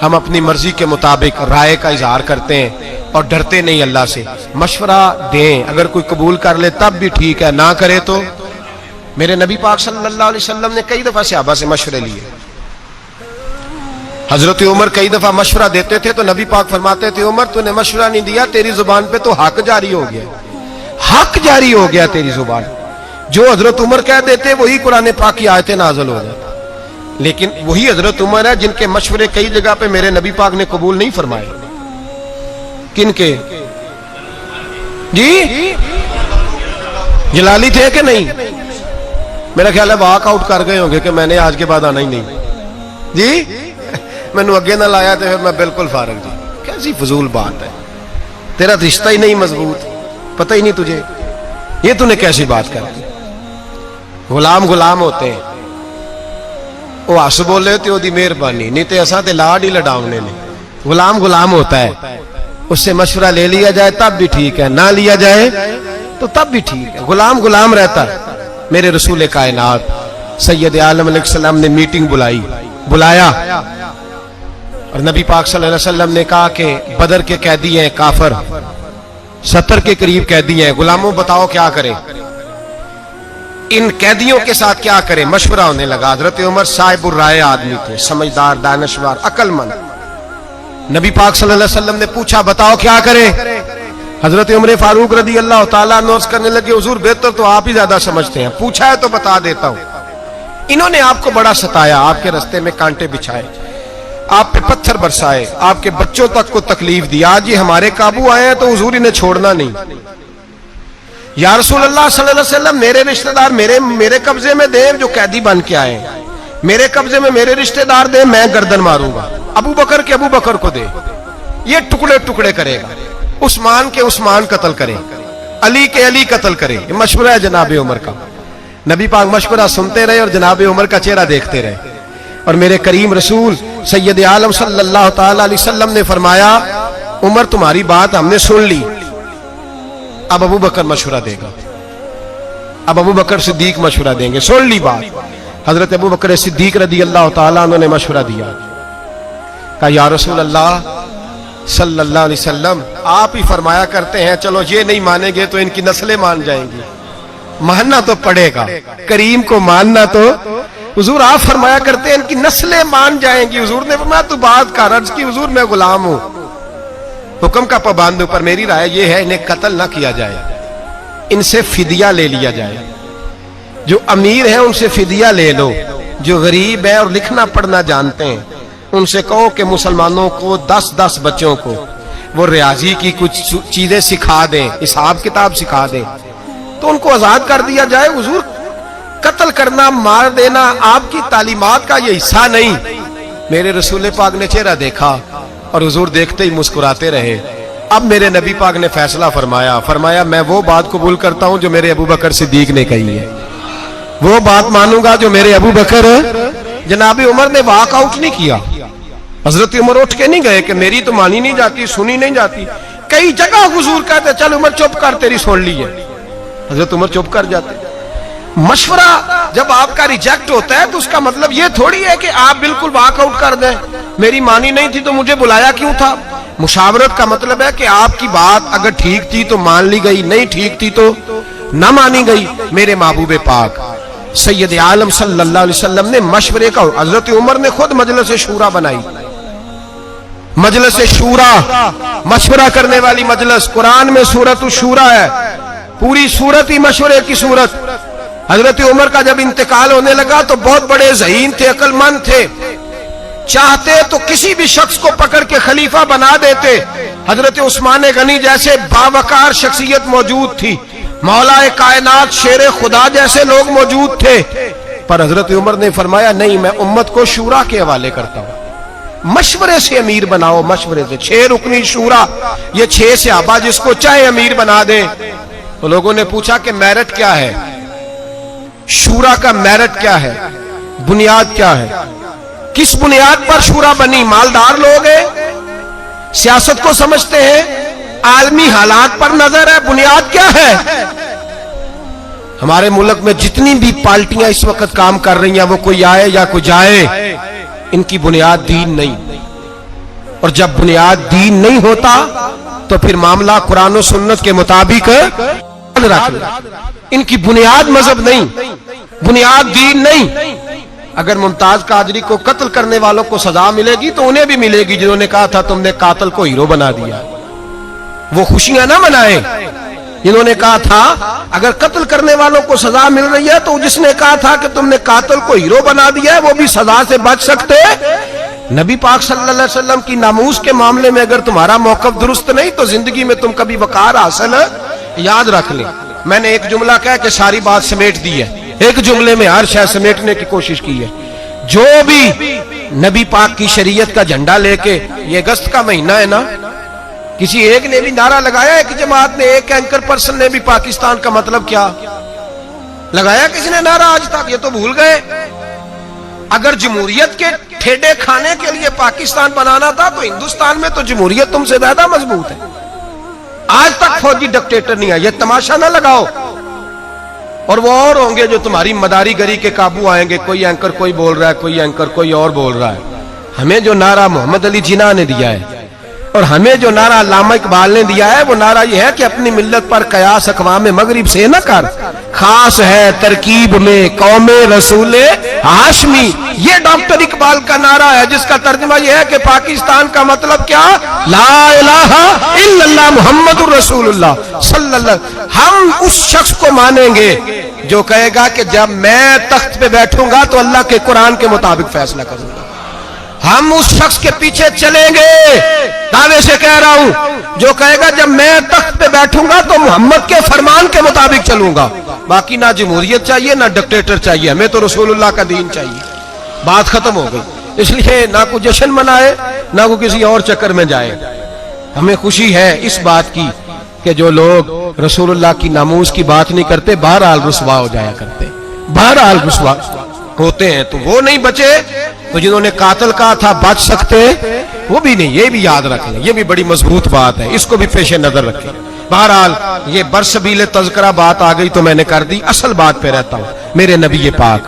हम अपनी मर्जी के मुताबिक राय का इजहार करते हैं और डरते नहीं अल्लाह से। मशवरा दें, अगर कोई कबूल कर ले तब भी ठीक है, ना करे तो। मेरे नबी पाक सल्लल्लाहु अलैहि वसल्लम ने कई दफा सहाबा से मशवरे लिए। हजरत उमर कई दफा मशवरा देते थे तो नबी पाक फरमाते थे, उमर तूने मशवरा नहीं दिया, तेरी जुबान पे तो हक जारी हो गया, हक जारी हो गया तेरी जुबान। जो हजरत उमर कह देते वही कुरान पाक की आयतें नाज़िल हो जाती। लेकिन वही हजरत उमर है जिनके मशवरे कई जगह पे मेरे नबी पाक ने कबूल नहीं फरमाए। किनके जी? जलाली थे कि नहीं? मेरा ख्याल है वॉकआउट कर गए होंगे कि मैंने आज के बाद आना ही नहीं जी। मैंने अगे ना लाया तो फिर मैं बिल्कुल फारग जी। कैसी फजूल बात है, तेरा रिश्ता ही नहीं मजबूत, पता ही नहीं तुझे, ये तूने कैसी बात कर दी। गुलाम गुलाम होते हैं, वो हस बोले तो ओदी मेहरबानी, नहीं तो असा तो लाड ही लडावने ने। गुलाम गुलाम होता है, उससे मशवरा ले लिया जाए तब भी ठीक है, ना लिया जाए तो तब भी ठीक है। गुलाम गुलाम रहता है। मेरे रसूल कायनात सैयद आलम अलैहिस्सलाम ने मीटिंग बुलाया और नबी पाक सल्लल्लाहु अलैहि वसल्लम ने कहा कि बदर के कैदी हैं काफर, 70 के करीब कैदी हैं, गुलामों बताओ क्या करें, इन कैदियों के साथ क्या करें। मशवरा होने लगा। हजरत उमर साहिबुर राय आदमी थे, समझदार, दानशवार, अक्लमंद। नबी पाक सल्लल्लाहु अलैहि वसल्लम ने पूछा बताओ क्या करें। हजरत उमर फारूक रदी अल्लाह ताला अन्हु करने लगे, हुजूर बेहतर तो आप ही ज्यादा समझते हैं, पूछा है तो बता देता हूं। इन्होंने आपको बड़ा सताया, आपके रास्ते में कांटे बिछाए, आप पे पत्थर बरसाए, आपके बच्चों तक को तकलीफ दी। आज ये हमारे काबू आए हैं तो हुजूर इन्हें छोड़ना नहीं। या रसूल अल्लाह सल्लल्लाहु अलैहि वसल्लम मेरे रिश्तेदार मेरे कब्जे में दे, जो कैदी बन के आए, मेरे कब्जे में मेरे रिश्तेदार दे, मैं गर्दन मारूंगा। अबू बकर के अबू बकर को दे, ये टुकड़े टुकड़े करेगा। उस्मान के उस्मान कत्ल करे, अली के अली कत्ल करे। ये मशवरा है जनाब उमर का। नबी पाक मशवरा सुनते रहे और जनाब उमर का चेहरा देखते रहे। और मेरे करीम रसूल सैयद आलम सल्लल्लाहु ताला अलैहि वसल्लम ने फरमाया, उमर तुम्हारी बात हमने सुन ली, अब अबू बकर मशवरा देगा, अब अबू बकर सिद्दीक मशवरा देंगे। सुन ली बात। हजरत अबू बकर सिद्दीक रदी अल्लाह ताला अन्हु ने मशवरा दिया, कहा या रसूल अल्लाह सल्लल्लाहु अलैहि वसल्लम आप ही फरमाया करते हैं, चलो ये नहीं मानेंगे तो इनकी नस्लें मान जाएंगी, मानना तो पड़ेगा, करीम को मानना तो। हुजूर आप फरमाया करते हैं इनकी नस्लें मान जाएंगी। हुजूर ने फरमाया तू बात कर, अर्ज की हुजूर मैं गुलाम हूं, हुक्म का पाबंद हूं, पर मेरी राय यह है इन्हें कत्ल ना किया जाए, इनसे फिदिया ले लिया जाए। जो अमीर है उनसे फिदिया ले लो, जो गरीब है और लिखना पढ़ना जानते हैं उनसे कहो कि मुसलमानों को 10-10 बच्चों को वो रियाजी की कुछ चीजें सिखा दें, हिसाब किताब सिखा दें, तो उनको आजाद कर दिया जाए। हुजूर, कत्ल करना, मार देना आपकी तालीमात का ये हिस्सा नहीं। मेरे रसूल पाक ने चेहरा देखा और हुजूर देखते ही मुस्कुराते रहे। अब मेरे नबी पाक ने फैसला फरमाया मैं वो बात कबूल करता हूं जो मेरे अबू बकर सिद्दीक ने कही है, वो बात मानूंगा जो मेरे अबू बकर। जनाब उमर ने वॉकआउट नहीं किया। हजरत उमर उठ के नहीं गए कि मेरी तो मानी नहीं जाती, सुनी नहीं जाती। कई जगह हुजूर कहते चल उमर चुप कर, तेरी सुन ली है। हजरत उमर चुप कर जाते। मशवरा जब आपका रिजेक्ट होता है तो उसका मतलब ये थोड़ी है कि आप बिल्कुल वॉकआउट कर दें। मेरी मानी नहीं थी तो मुझे बुलाया क्यों था। मुशावरत का मतलब है कि आपकी बात अगर ठीक थी तो मान ली गई, नहीं ठीक थी तो ना मानी गई। मेरे महबूब पाक सैयद आलम सल्लल्लाहु अलैहि वसल्लम ने मशवरे का, हजरत उमर ने खुद मजलिस शूरा बनाई। मजलिस शूरा, मशवरा करने वाली मजलिस। कुरान में सूरत शूरा है, पूरी सूरत ही मशवरे की सूरत। हजरत उमर का जब इंतकाल होने लगा तो बहुत बड़े ज़हीन थे, अक्लमंद थे, चाहते तो किसी भी शख्स को पकड़ के खलीफा बना देते। हजरत उस्मान गनी जैसे बावकार शख्सियत मौजूद थी, मौलाए कायनात शेर खुदा जैसे लोग मौजूद थे, पर हजरत उमर ने फरमाया नहीं, मैं उम्मत को शूरा के हवाले करता हूं। मशवरे से अमीर बनाओ, मशवरे से। 6 रुकनी शूरा, ये 6 सहाबा जिसको चाहे अमीर बना दे। तो लोगों ने पूछा कि मेरिट क्या है, शूरा का मेरिट क्या है, बुनियाद क्या है, किस बुनियाद पर शूरा बनी। मालदार लोग हैं, सियासत को समझते हैं, आलमी हालात पर नजर है, बुनियाद क्या है। हमारे मुल्क में जितनी भी पार्टियां इस वक्त काम कर रही हैं, वो कोई आए या कोई जाए, इनकी बुनियाद दीन नहीं। और जब बुनियाद दीन नहीं होता तो फिर मामला कुरान और सुन्नत के मुताबिक रख। इनकी बुनियाद मजहब नहीं, बुनियाद दीन नहीं। अगर मुमताज कादरी को कत्ल करने वालों को सजा मिलेगी तो उन्हें भी मिलेगी जिन्होंने कहा था तुमने कातिल को हीरो बना दिया। वो खुशियां ना मनाए। जिन्होंने कहा था अगर कत्ल करने वालों को सजा मिल रही है तो जिसने कहा था कि तुमने कातिल को हीरो बना दिया है वो भी सजा से बच सकते। नबी पाक सल्लल्लाहु अलैहि वसल्लम की नामूस के मामले में अगर तुम्हारा मौकफ दुरुस्त नहीं तो जिंदगी में तुम कभी वकार हासिल याद रख ले। मैंने एक जुमला कह के सारी बात समेट दी है, एक जुमले में हर शय समेटने की कोशिश की है। जो भी नबी पाक की शरीयत का झंडा लेके, ये अगस्त का महीना है ना, किसी एक ने भी नारा लगाया, एक जमात ने, एक एंकर पर्सन ने भी पाकिस्तान का मतलब क्या लगाया किसी ने नारा आज तक? ये तो भूल गए। अगर जमहूरियत के ठेडे खाने के लिए पाकिस्तान बनाना था तो हिंदुस्तान में तो जमहूरियत तुमसे ज्यादा मजबूत है। आज तक फौजी डिक्टेटर नहीं है, ये तमाशा ना लगाओ। और वो और होंगे जो तुम्हारी मदारीगरी के काबू आएंगे। कोई एंकर कोई बोल रहा है, कोई एंकर कोई और बोल रहा है। हमें जो नारा मोहम्मद अली जिन्ना ने दिया है और हमें जो नारा अल्लामा इकबाल ने दिया है, वो नारा ये है कि अपनी मिल्लत पर कयास अक़वाम मगरिब से न कर, खास है तरकीब में कौमे रसूले हाशमी। ये डॉक्टर इकबाल का नारा है जिसका तर्जुमा ये है कि पाकिस्तान का मतलब क्या, ला इलाहा इल्लल्लाह मुहम्मदुर रसूलुल्लाह सल्लल्लाहु। हम उस शख्स को मानेंगे जो कहेगा कि जब मैं तख्त पे बैठूंगा तो अल्लाह के कुरान के मुताबिक फैसला करूंगा। हम उस शख्स के पीछे चलेंगे, दावे से कह रहा हूं, जो कहेगा जब मैं तख्त पे बैठूंगा तो मोहम्मद के फरमान के मुताबिक चलूंगा। बाकी ना जमहूरियत चाहिए ना डिक्टेटर चाहिए, हमें तो रसूलुल्लाह का दीन चाहिए। बात खत्म हो गई। इसलिए ना कोई जश्न मनाए ना कोई किसी और चक्कर में जाए। हमें खुशी है इस बात की कि जो लोग रसूलुल्लाह की नामूस की बात नहीं करते बहरहाल रुसवा हो जाया करते, बहरहाल रुसवा होते हैं। तो वो नहीं बचे तो जिन्होंने कातिल कहा था बच सकते वो भी नहीं। ये भी याद रख लें, ये भी बड़ी मजबूत बात है, इसको भी पेशे नजर रखें। बहरहाल ये बरसबीले तज़किरा बात आ गई तो मैंने कर दी। असल बात पे रहता हूं। मेरे नबी पाक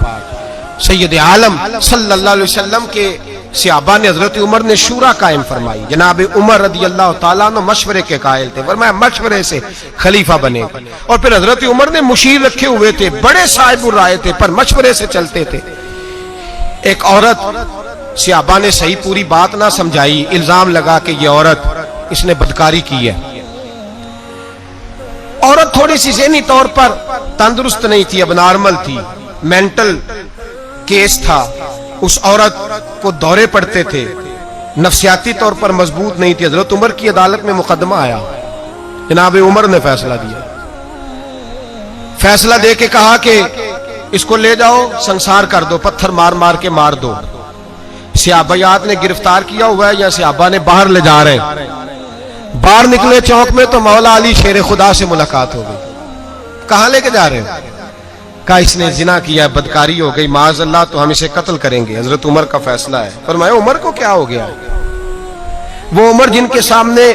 सैयद आलम सल्लल्लाहु अलैहि वसल्लम के सहाबा ने, हजरत उमर ने शूरा कायम फरमाई। जनाब उमर रदी अल्लाह तआला अन्हु मशवरे के कायल थे, फरमाया मशवरे से खलीफा बनेगा। और फिर हजरत उमर ने मुशीर रखे हुए थे, बड़े साहिब राय थे, पर मशवरे से चलते थे। एक औरत सहाबा ने सही पूरी बात ना समझाई, इल्जाम लगा कि ये औरत इसने बदकारी की है। औरत थोड़ी सी ज़हनी तौर पर तंदुरुस्त नहीं थी, अब नॉर्मल थी, मेंटल केस था। उस औरत को दौरे पड़ते थे, नफसियाती तौर पर मजबूत नहीं थी। हजरत उमर की अदालत में मुकदमा आया, जनाब उमर ने फैसला दिया। फैसला दे के कहा कि इसको ले जाओ, संसार कर दो, पत्थर मार मार के मार दो। सहाबायात ने गिरफ्तार किया हुआ है या सहाबा ने बाहर ले जा रहे हैं। बाहर निकले चौक में तो मौला अली शेर खुदा से मुलाकात हो गई। कहां लेके जा रहे हो? कहा इसने जिना किया, बदकारी हो गई, माज अल्लाह, तो हम इसे कत्ल करेंगे। हजरत उमर का फैसला है। फरमाया उमर को क्या हो गया? वो उमर जिनके सामने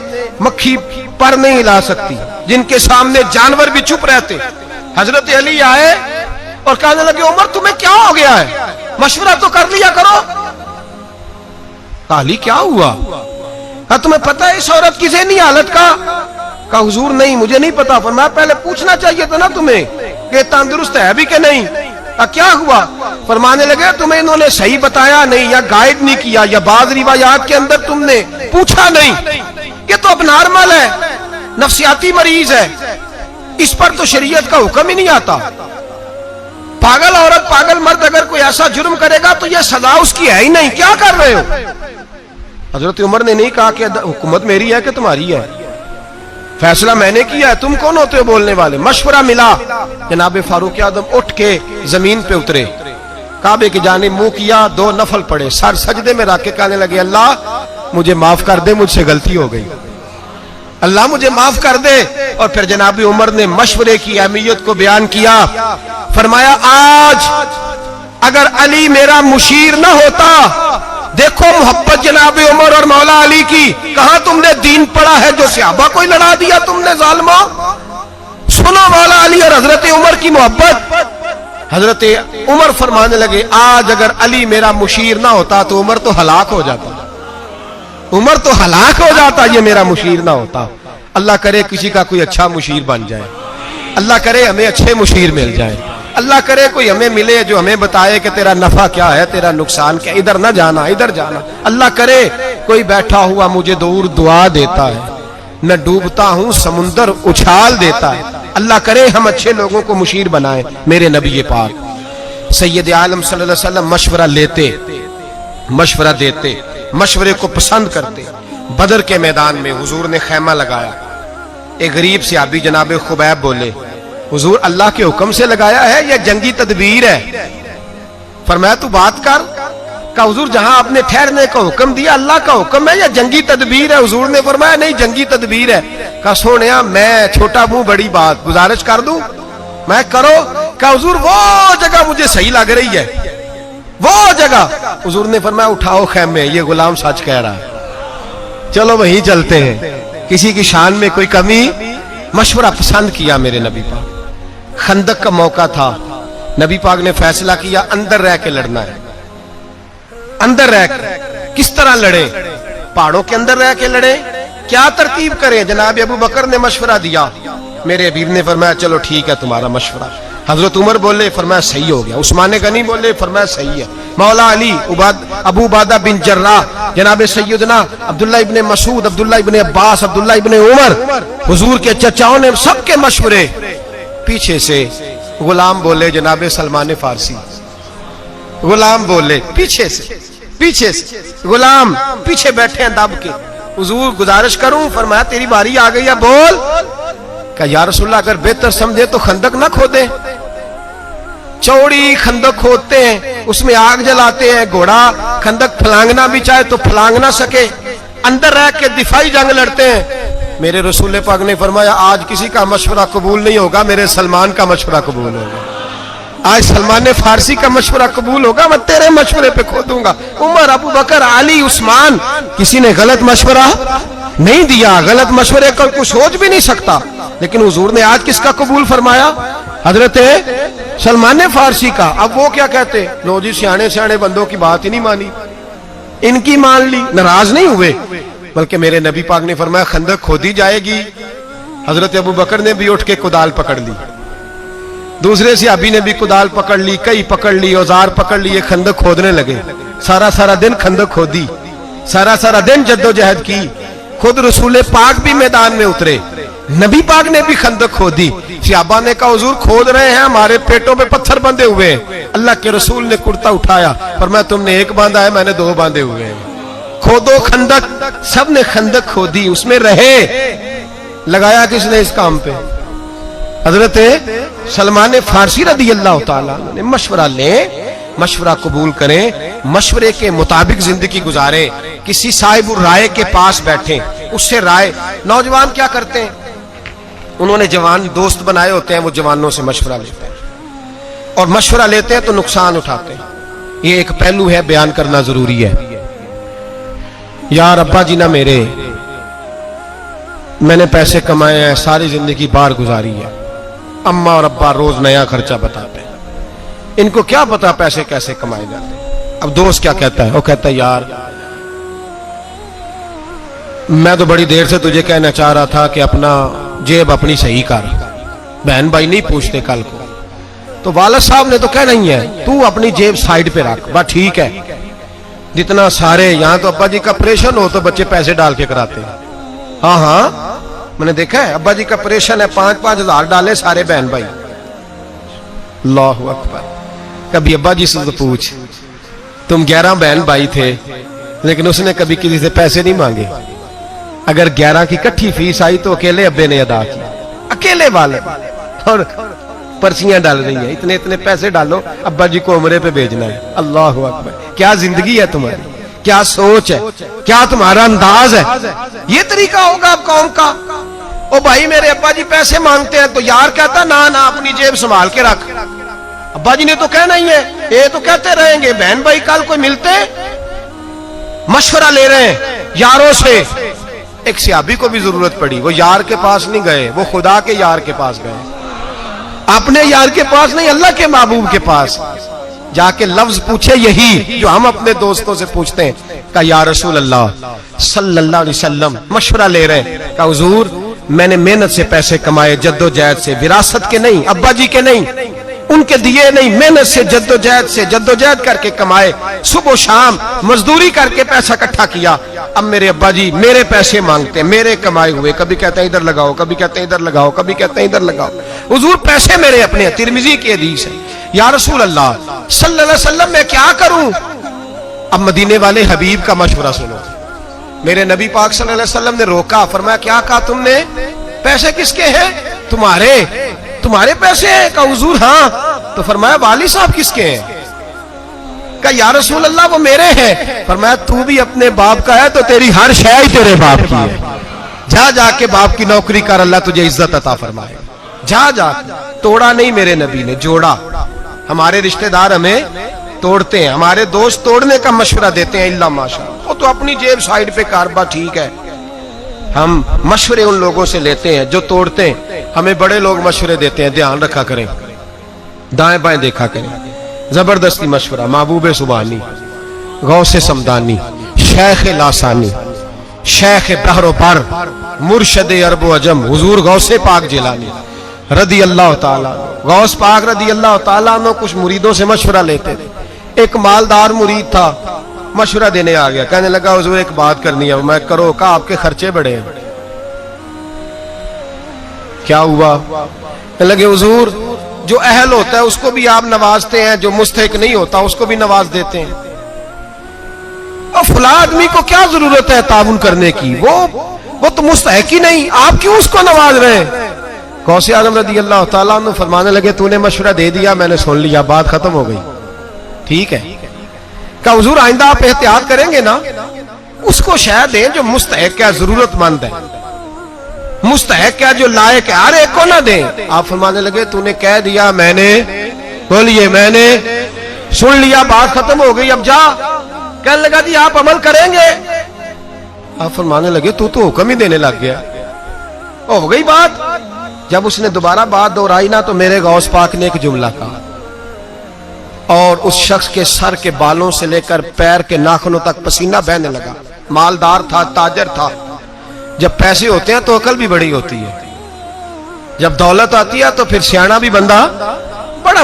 मक्खी पर नहीं हिला सकती, जिनके सामने जानवर भी चुप रहते। हजरत अली आए और कहने लगे उमर तुम्हें क्या हो गया है, मशवरा तो कर लिया करो। अली क्या हुआ? कहा तुम्हें पता है इस औरत की ज़हनी हालत का? कहा हुजूर नहीं, मुझे नहीं पता। फरमाया पहले पूछना चाहिए था ना तुम्हें कि तंदुरुस्त है भी कि नहीं। क्या हुआ? फरमाने लगे तुम्हें इन्होंने सही बताया नहीं, या गाइड नहीं किया, या बाज रिवायात के अंदर तुमने पूछा नहीं। ये तो अब नॉर्मल है, नफसियाती मरीज है, इस पर तो शरीयत का हुक्म ही नहीं आता। पागल औरत पागल मर्द अगर कोई ऐसा जुर्म करेगा तो यह सजा उसकी है ही नहीं, क्या कर रहे हो? हजरत उमर ने नहीं कहा कि हुकूमत मेरी है कि तुम्हारी है, फैसला मैंने किया है, तुम कौन होते हो बोलने वाले। मशवरा मिला, जनाब फारूक आदम उठ के जमीन पे उतरे, काबे की जानिब मुंह किया, 2 नफल पड़े, सर सजदे में रख के कहने लगे अल्लाह मुझे माफ कर दे, मुझसे गलती हो गई, अल्लाह मुझे माफ कर दे। और फिर जनाब उमर ने मशवरे की अहमियत को बयान किया। फरमाया आज अगर अली मेरा मुशीर ना होता, देखो मोहब्बत जनाब उमर और मौला अली की, कहां तुमने दीन पढ़ा है जो सहाबा को लड़ा दिया तुमने जालिमो। सुनो मौला अली और हजरत उमर की मोहब्बत। हजरत उमर फरमाने लगे आज अगर अली मेरा मुशीर ना होता तो उमर तो हलाक हो जाता, उमर तो हलाक हो जाता, ये मेरा मुशीर ना होता। अल्लाह करे किसी का कोई अच्छा मुशीर बन जाए, अल्लाह करे हमें अच्छे मुशीर मिल जाए, अल्लाह करे कोई हमें मिले जो हमें बताए कि तेरा नफा क्या है, तेरा नुकसान क्या, इधर ना जाना इधर जाना। अल्लाह करे कोई बैठा हुआ मुझे दूर दुआ देता है, न डूबता हूं समुंदर उछाल देता है। अल्लाह करे हम अच्छे लोगों को मुशीर बनाए। मेरे नबी पाक सैयद आलम सल्लल्लाहु अलैहि वसल्लम मशवरा लेते, मशवरा देते, मशवरे को पसंद करते। बदर के मैदान में हुजूर ने खैमा लगाया। एक गरीब सहाबी जनाब खुबैब बोले हुजूर अल्लाह के हुक्म से लगाया है या जंगी तदबीर है? फरमाया तू बात कर। का हुजूर जहां आपने ठहरने का हुक्म दिया अल्लाह का हुक्म है या जंगी तदबीर है? हुजूर ने फरमाया नहीं जंगी तदबीर है। का सोनिया मैं छोटा मुंह बड़ी बात, गुजारिश कर दूं? मैं करो। का हुजूर वो जगह मुझे सही लग रही है, वो जगह। हुजूर ने फरमाया उठाओ खैमे, ये गुलाम सच कह रहा है, चलो वहीं चलते हैं, किसी की शान में कोई कमी। मशवरा पसंद किया मेरे नबी पाक। खंदक का मौका था, नबी पाक ने फैसला किया अंदर रह के लड़ना है। अंदर रह किस तरह लड़े? पहाड़ों के अंदर रह के लड़े, क्या तरतीब करें? जनाब अबू बकर ने मशवरा दिया, मेरे अबीर ने फरमाया चलो ठीक है तुम्हारा मशवरा। हजरत उमर बोले, फरमाया सही हो गया। उस्मान गनी बोले, फरमाया सही है। मौला अली, अबू उबादा बिन जर्राह, जनाब सैयदना अब्दुल्ला इब्ने मसूद, अब्दुल्ला इब्ने अब्बास, अब्दुल्ला इब्ने उमर, हुजूर के चचाओं ने सबके मशवरे। पीछे से गुलाम बोले, जनाब सलमान फारसी, गुलाम बोले पीछे से गुलाम पीछे बैठे हैं दब के। हुजूर गुजारिश करूं? फरमाया तेरी बारी आ गई है, बोल। क्या या रसूलल्लाह अगर बेहतर समझे तो खंदक ना खोदे, चौड़ी खंदक खोदते हैं, उसमें आग जलाते हैं, घोड़ा खंदक फलांगना भी चाहे तो फलांग ना सके, अंदर रह के दिफाई जंग लड़ते हैं। मेरे रसूल पाक ने फरमाया आज किसी का मशवरा कबूल नहीं होगा, मेरे सलमान का मशवरा कबूल होगा। आज सलमान फारसी का मशवरा कबूल होगा, मैं तेरे मशवरे पे खोदूंगा। उमर, अबू बकर, अली, उस्मान, किसी ने गलत मशवरा नहीं दिया, गलत मशवरे का कोई सोच भी नहीं सकता। लेकिन हुजूर ने आज किसका कबूल फरमाया? हजरत सलमान फारसी का। अब वो क्या कहते, लो जी सियाने सियाने बंदों की बात ही नहीं मानी, इनकी मान ली, नाराज नहीं हुए, बल्कि मेरे नबी पाक ने फरमाया खंदक खोदी जाएगी। हजरत अबू बकर ने भी उठ के कुदाल पकड़ ली, दूसरे सहाबी ने भी कुदाल पकड़ ली, कई पकड़ ली, औजार पकड़ लिए, खंदक खोदने लगे। सारा सारा दिन खंदक खोदी, सारा सारा दिन जद्दोजहद की। खुद रसूल पाक भी मैदान में उतरे, नबी पाक ने भी खंदक खोदी। सहाबा ने कहा हुजूर खोद रहे हैं, हमारे पेटों पे पत्थर बंधे हुए हैं। अल्लाह के रसूल ने कुर्ता उठाया, पर मैं तुमने एक बांधा है, मैंने 2 बांधे हुए हैं। खोदो खंदक, सब ने खंदक खोदी, उसमें रहे। लगाया किसने इस काम पे? हजरत सलमान फारसी रदी अल्लाह ताला ने मशवरा लें, मशवरा कबूल करें, मशवरे के मुताबिक जिंदगी गुजारे, किसी साहिब राय के पास बैठे, उससे राय। नौजवान क्या करते हैं, उन्होंने जवान दोस्त बनाए होते हैं, वो जवानों से मशवरा लेते हैं और मशवरा लेते हैं तो नुकसान उठाते हैं। ये एक पहलू है, बयान करना जरूरी है। यार अब्बा जी ना मेरे, मैंने पैसे कमाए हैं, सारी जिंदगी बाहर गुजारी है, अम्मा और अब्बा रोज नया खर्चा बताते हैं, इनको क्या पता पैसे कैसे कमाए जाते हैं। अब दोस्त क्या कहता है, वो कहता है यार मैं तो बड़ी देर से तुझे कहना चाह रहा था कि अपना जेब अपनी सही कर, बहन भाई नहीं पूछते कल को, तो वालिद साहब ने तो कहना ही है तू अपनी जेब साइड पे रख, बस ठीक है। जितना सारे यहाँ तो अब्बा जी का ऑपरेशन हो तो बच्चे पैसे डाल के कराते हैं। हाँ हाँ मैंने देखा है, अब्बा जी का ऑपरेशन है, 5-5 हजार डाले सारे बहन भाई। अल्लाहु अकबर। कभी अब्बा जी से तो पूछ, तुम 11 बहन भाई थे लेकिन उसने कभी किसी से पैसे नहीं मांगे। अगर 11 की इकट्ठी फीस आई तो अकेले अब्बे ने अदा की, अकेले वाले, और पर्चियां डाल रही है, इतने इतने पैसे डालो, अब्बा जी को उम्रे पे भेजना है। अल्लाहु अकबर। क्या जिंदगी है तुम्हारी, क्या सोच है, क्या तुम्हारा अंदाज है। ये तरीका होगा अब कौम का। ओ भाई मेरे अब्बा जी पैसे मांगते हैं तो यार कहता ना ना अपनी जेब संभाल के रख। अब्बा जी ने तो कहना ही है, ये तो कहते रहेंगे। बहन भाई कल कोई मिलते मशवरा ले रहे हैं यारों से। एक सियाबी को भी जरूरत पड़ी, वो यार के पास नहीं गए, वो खुदा के यार के पास गए, अपने यार के पास नहीं, अल्लाह के महबूब के पास जाके लफ्ज पूछे, यही जो हम अपने दोस्तों से पूछते हैं। का या रसूल अल्लाह सल्लल्लाहु अलैहि वसल्लम, मशवरा ले रहे, का हुजूर मैंने मेहनत से पैसे कमाए, जद्दोजहद से, विरासत के नहीं, अब्बा जी के नहीं, उनके दिए नहीं, मेहनत से जद्दोजहद करके कमाए, सुबह शाम मजदूरी करके पैसा इकट्ठा किया। अब मेरे अब्बा जी मेरे पैसे मांगते हैं, मेरे कमाए हुए, कभी कहते हैं इधर लगाओ, कभी कहते हैं इधर लगाओ, कभी कहते हैं इधर लगाओ। हुजूर पैसे मेरे अपने हैं, तिरमिजी की हदीस है। या रसूल अल्लाह सल्लल्लाहु अलैहि वसल्लम मैं क्या करूं? अब मदीने वाले हबीब का मशवरा सुनो। मेरे नबी पाक सल्लल्लाहु अलैहि वसल्लम ने रोका, फरमाया क्या कहा तुमने? पैसे किसके हैं? तुम्हारे। तुम्हारे पैसे हैं? का हुजूर हाँ। तो फरमाया वाली साहब किसके हैं? का या रसूल अल्लाह वो मेरे हैं। फरमाया तू भी अपने बाप का है तो तेरी हर शय ही तेरे बाप की है, जा जाके बाप की नौकरी कर, अल्लाह तुझे इज्जत अता फरमाए। जा जा। तोड़ा नहीं मेरे नबी ने, जोड़ा। हमारे रिश्तेदार हमें तोड़ते हैं, हमारे दोस्त तोड़ने का मशवरा देते हैं, इल्ला माशा, वो तो अपनी जेब साइड पे कारबा, ठीक है। हम मशवरे उन लोगों से लेते हैं जो तोड़ते हैं, हमें बड़े लोग मशवरे देते हैं, ध्यान रखा करें, दाएं बाएं देखा करें। जबरदस्ती मशवरा, महबूब सुबानी, गौसे समदानी, शेख लासानी, शेख बहरोबर, मुर्शद अरब अजम, हुजूर गौसे पाक जिलानी रदी अल्लाह ताला, गौस पाक रदी अल्लाह ताला ने कुछ मुरीदों से मशवरा लेते थे। एक मालदार मुरीद था, मशवरा देने आ गया, कहने लगा हुजूर एक बात करनी है। मैं करो, का आपके खर्चे बड़े हैं। क्या हुआ? कहने लगे हुजूर जो अहल होता है उसको भी आप नवाजते हैं, जो मुस्तहिक नहीं होता उसको भी नवाज देते हैं। और फला आदमी को क्या जरूरत है ताउन करने की, वो तो मुस्तहिक ही नहीं, आप क्यों उसको नवाज रहे हैं? गौसे आजम रदी अल्लाह ताला अन्हु फरमाने लगे तूने मशवरा दे दिया, मैंने सुन लिया, बात खत्म हो गई, ठीक है। क्या हुजूर आइंदा आप एहतियात करेंगे ना, उसको शायद दें जो मुस्तहिक है, जरूरतमंद है, मुस्तहिक है, जो लायक है, हर एक को ना दें। आप फरमाने लगे तूने कह दिया, मैंने बोलिए मैंने सुन लिया, बात खत्म हो गई, अब जा। कहने लगा जी आप अमल करेंगे? आप फरमाने लगे तू तो हुक्म ही देने लग गया, हो गई बात। जब उसने दोबारा बात दोहराई ना तो मेरे गौस पाक ने एक जुमला कहा और उस शख्स के सर के बालों से लेकर पैर के नाखूनों तक पसीना बहने लगा। मालदार था, ताजर था। जब पैसे होते हैं तो अकल भी बड़ी होती है, जब दौलत आती है तो फिर सियाना भी बंदा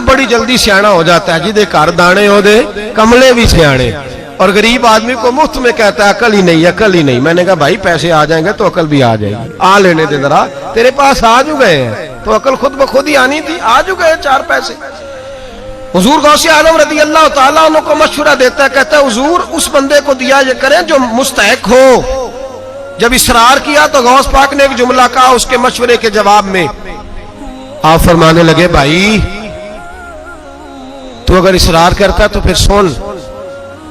बड़ी जल्दी सियाना हो जाता है। जिदे घर दाने हो दे कमले भी सियाने, और गरीब आदमी को मुफ्त में कहता है अकल ही नहीं, अकल ही नहीं। मैंने कहा भाई पैसे आ जाएंगे तो अकल भी आ जाएगी, आ लेने दे जरा, तेरे पास आ चुके हैं तो अकल खुद ब खुद ही आनी थी, आ चुके हैं 4 पैसे। हुजूर गौसे आलम रज़ी अल्लाह ताला अन्हु को मशवरा देता है, कहता है हुजूर उस बंदे को दिया ये करें जो मुस्तहिक हो। जब इसरार किया तो गौस पाक ने एक जुमला कहा उसके मशवरे के जवाब में। आप फरमाने लगे भाई तू अगर इसरार करता तो फिर सुन,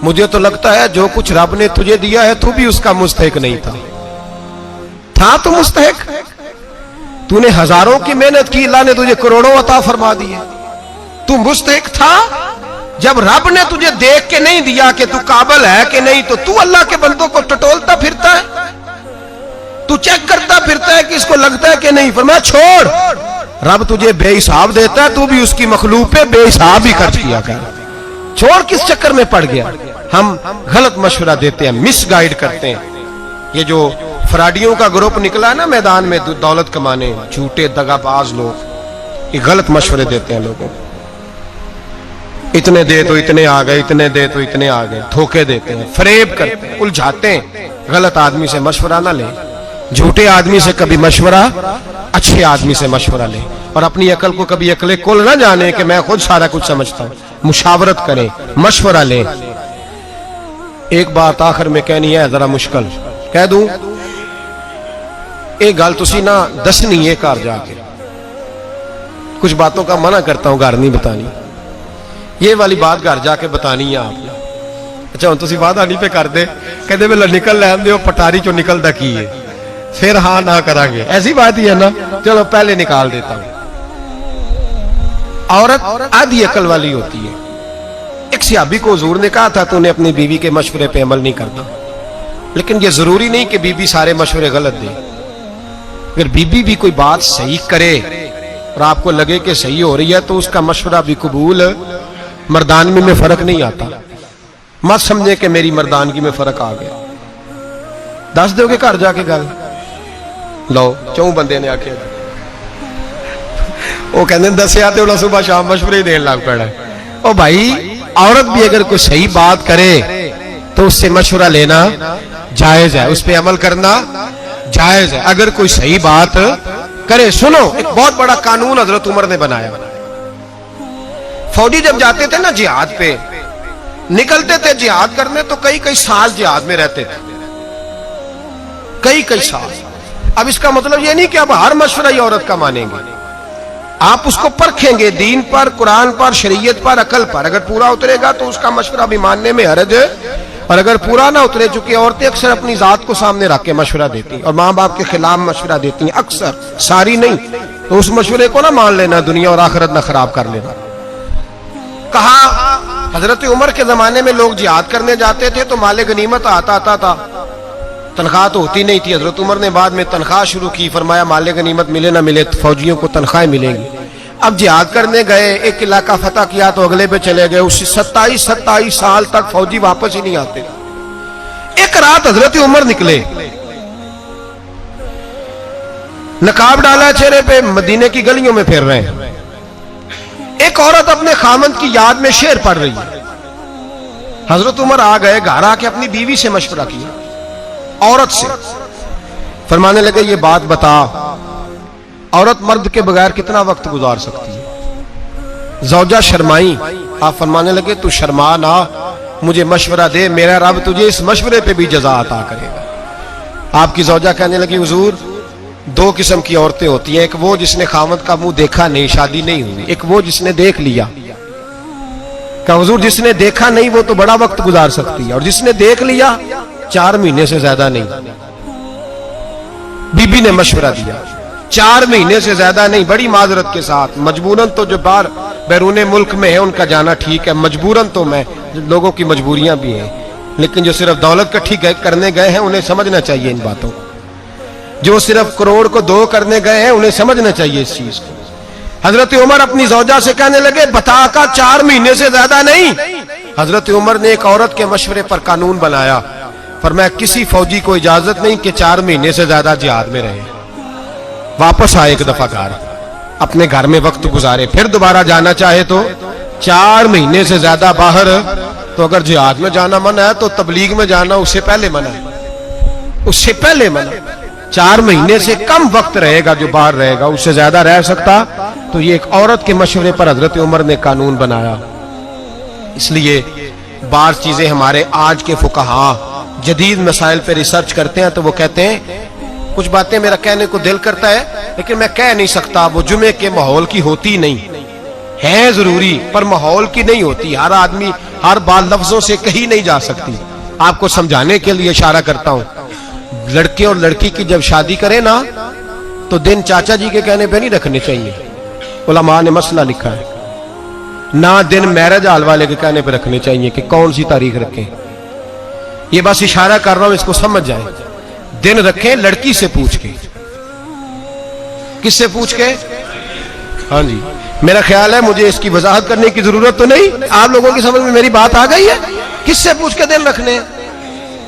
मुझे तो लगता है जो कुछ रब ने तुझे दिया है तू भी उसका मुस्तहिक नहीं था तो मुस्तहिक। तूने हजारों की मेहनत की, अल्लाह ने तुझे करोड़ों अता फरमा दिए, तू मुस्तहिक था। जब रब ने तुझे देख के नहीं दिया कि तू काबिल है कि नहीं, तो तू अल्लाह के बंदों को टटोलता फिरता है, तू चेक करता फिरता है कि इसको लगता है कि नहीं। फरमाया छोड़, रब तुझे बेहिसाब देता है, तू भी उसकी मखलूक पे बेहिसाब ही खर्च किया कर। छोड़, किस चक्कर में पड़ गया। हम गलत मशवरा देते हैं, मिसगाइड करते हैं। ये जो फराडियों का ग्रुप निकला ना मैदान में दौलत कमाने, झूठे दगाबाज लोग, ये गलत मशवरे देते हैं लोगों को। इतने दे तो इतने आ गए, इतने दे तो इतने आ गए, धोखे देते हैं, फरेब करते हैं, उलझाते हैं। गलत आदमी से मशवरा ना ले, झूठे आदमी से कभी मशवरा, अच्छे आदमी से मशवरा ले। और अपनी अकल को कभी अकले कुल ना जाने कि मैं खुद सारा कुछ समझता हूं। मुशावरत करें, मशवरा लें। एक बात आखिर में कहनी है, जरा मुश्किल कह दूं, एक गल तुसी ना दसनी है घर जाके। कुछ बातों का मना करता हूं, घर नहीं बतानी। ये वाली बात घर जाके बतानी है आपने। अच्छा हम तुसी वादा नहीं पे कर दे, कहते वे निकल लैन दे पटारी चो निकलता की है, फिर हाँ ना करांगे, ऐसी बात ही है ना। चलो पहले निकाल देता हूं। औरत आधी अकल वाली होती है। एक सहाबी को हुजूर ने कहा था तूने अपनी बीवी के मशवरे पे अमल नहीं करता, लेकिन ये जरूरी नहीं कि बीबी सारे मशवरे गलत दे। अगर बीबी भी कोई बात सही करे और आपको लगे कि सही हो रही है तो उसका मशवरा भी कबूल। मर्दानगी में फर्क नहीं आता, मत समझे कि मेरी मर्दानगी में फर्क आ गया। दस दोगे घर जाके गल, लो चौं बंदे ने आखे वो कहते दसिया तो सुबह शाम मशवरे ही देने लग पड़ा। ओ भाई, औरत भी अगर कोई सही बात करे तो उससे मशवरा लेना जायज है, उस पर अमल करना जायज है। अगर कोई सही बात करे, सुनो एक बहुत बड़ा कानून हजरत उमर ने बनाया। फौजी जब जाते थे ना जिहाद पे, निकलते थे जिहाद करने, तो कई कई साल जिहाद में रहते थे, कई कई साल। अब इसका मतलब ये नहीं कि अब हर मशवरा ही औरत का मानेंगे, आप उसको परखेंगे दीन पर, कुरान पर, शरीयत पर, अकल पर। अगर पूरा उतरेगा तो उसका मशवरा भी मानने में हर्ज है, और अगर पूरा ना उतरे, चूंकि औरतें अक्सर अपनी जात को सामने रख के मशवरा देती हैं और माँ बाप के खिलाफ मशवरा देती हैं, अक्सर, सारी नहीं। तो उस मशवरे को ना मान लेना, दुनिया और आखिरत ना खराब कर लेना। कहा हजरत उमर के जमाने में लोग जिहाद करने जाते थे तो माले गनीमत आता था, तनख्वाह तो होती नहीं थी। हजरत उमर ने बाद में तनख्वाह शुरू की, फरमाया माले गनीमत मिले ना मिले फौजियों को तनख्वाहें मिलेंगी। अब जिहाद करने गए, एक इलाका फतह किया तो अगले पे चले गए, उस 27 साल तक फौजी वापस ही नहीं आते। एक रात हजरत उमर निकले, नकाब डाला चेहरे पे, मदीने की गलियों में फिर रहे हैं। एक औरत अपने खामंद की याद में शेर पढ़ रही है। हजरत उमर आ गए, घर आके अपनी बीवी से मशवरा किया, औरत से। फरमाने लगे ये बात बता, औरत मर्द के बगैर कितना वक्त गुजार सकती है। जौजा शर्माई, आप फरमाने लगे तू शर्मा ना, मुझे मशवरा दे, मेरा रब तुझे इस मशवरे पे भी जज़ा अता करेगा। आपकी जौजा कहने लगी हुजूर दो किस्म की औरतें होती हैं, एक वो जिसने खामद का मुंह देखा नहीं, शादी नहीं हुई, एक वो जिसने देख लिया। कहा हुजूर जिसने देखा नहीं वो तो बड़ा वक्त गुजार सकती है, और जिसने देख लिया 4 महीने से ज्यादा नहीं। बीबी ने मशवरा दिया 4 महीने से ज्यादा नहीं, बड़ी माजरत के साथ। मजबूरन तो जो बाहर बैरून मुल्क में है उनका जाना ठीक है, मजबूरन तो मैं, लोगों की मजबूरियां भी हैं, लेकिन जो सिर्फ दौलत इकट्ठी करने गए हैं उन्हें समझना चाहिए इन बातों को। जो सिर्फ करोड़ को 2 करने गए हैं उन्हें समझना चाहिए इस चीज को। हजरत उमर अपनी जौजा से कहने लगे बता का 4 महीने से ज्यादा नहीं। हजरत उमर ने एक औरत के मशवरे पर कानून बनाया, फरमाया किसी फौजी को इजाजत नहीं कि 4 महीने से ज्यादा जिहाद में रहे, वापस आए एक दफा घर, अपने घर में वक्त गुजारे, फिर दोबारा जाना चाहे तो 4 महीने से ज्यादा बाहर। तो अगर जिहाद में जाना मना है तो तबलीग में जाना उससे पहले मना है, उससे पहले मना। 4 महीने से कम वक्त रहेगा जो बाहर रहेगा, उससे ज्यादा रह सकता। तो ये एक औरत के मशवरे पर हजरत उमर ने कानून बनाया। इसलिए बार चीजें हमारे आज के फुकहा जदीद मसाइल पे रिसर्च करते हैं तो वो कहते हैं कुछ बातें मेरा कहने को दिल करता है लेकिन मैं कह नहीं सकता, वो जुमे के माहौल की होती नहीं है, जरूरी पर माहौल की नहीं होती। हर आदमी हर बात लफ्जों से कही नहीं जा सकती। आपको समझाने के लिए इशारा करता हूं, लड़के और लड़की की जब शादी करें ना तो दिन चाचा जी के कहने पे नहीं रखने चाहिए, उलमा ने मसला लिखा है, ना दिन मैरिज हाल वाले के कहने पे रखने चाहिए कि कौन सी तारीख रखें। ये बस इशारा कर रहा हूं, इसको समझ जाए। दिन रखें लड़की से पूछ के। किससे पूछ के? हाँ जी, मेरा ख्याल है मुझे इसकी वजाहत करने की जरूरत तो नहीं, आप लोगों की समझ में मेरी बात आ गई है। किससे पूछ के दिन रखने?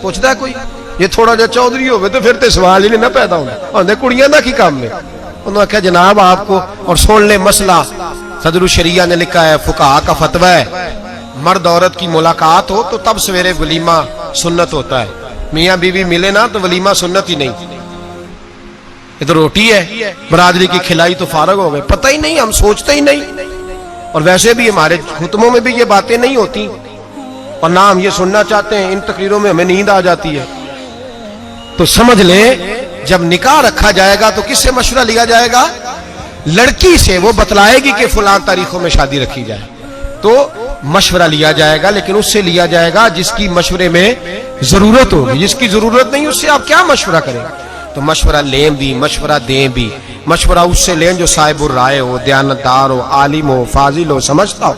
पूछता है कोई? ये थोड़ा जा चौधरी हो तो फिर तो सवाल ही नहीं ना पैदा होना, कुड़ियां ना की काम में। उन्होंने कहा जनाब आपको, और सुन ले मसला सदरुल शरिया ने लिखा है, फुकाहा का फतवा है, मर्द औरत की मुलाकात हो तो तब सवेरे वलीमा सुन्नत होता है, मियाँ बीवी मिले ना तो वलीमा सुन्नत ही नहीं। ये तो रोटी है बरादरी की खिलाई तो फारग हो गए, पता ही नहीं, हम सोचते ही नहीं। और वैसे भी हमारे खुतबों में भी ये बातें नहीं होती और ना हम ये सुनना चाहते हैं, इन तकरीरों में हमें नींद आ जाती है। तो समझ ले, जब निकाह रखा जाएगा तो किससे मशवरा लिया जाएगा? लड़की से। वो बतलाएगी कि फलां तारीखों में शादी रखी जाए तो मशवरा लिया जाएगा, लेकिन उससे लिया जाएगा जिसकी मशवरे में जरूरत होगी। जिसकी जरूरत नहीं उससे आप क्या मशवरा करें? तो मशवरा लें भी, मशवरा दें भी। मशवरा उससे लें जो साहिबुर राय हो, दयानतदार हो, आलिम हो, फाजिल हो, समझता हो,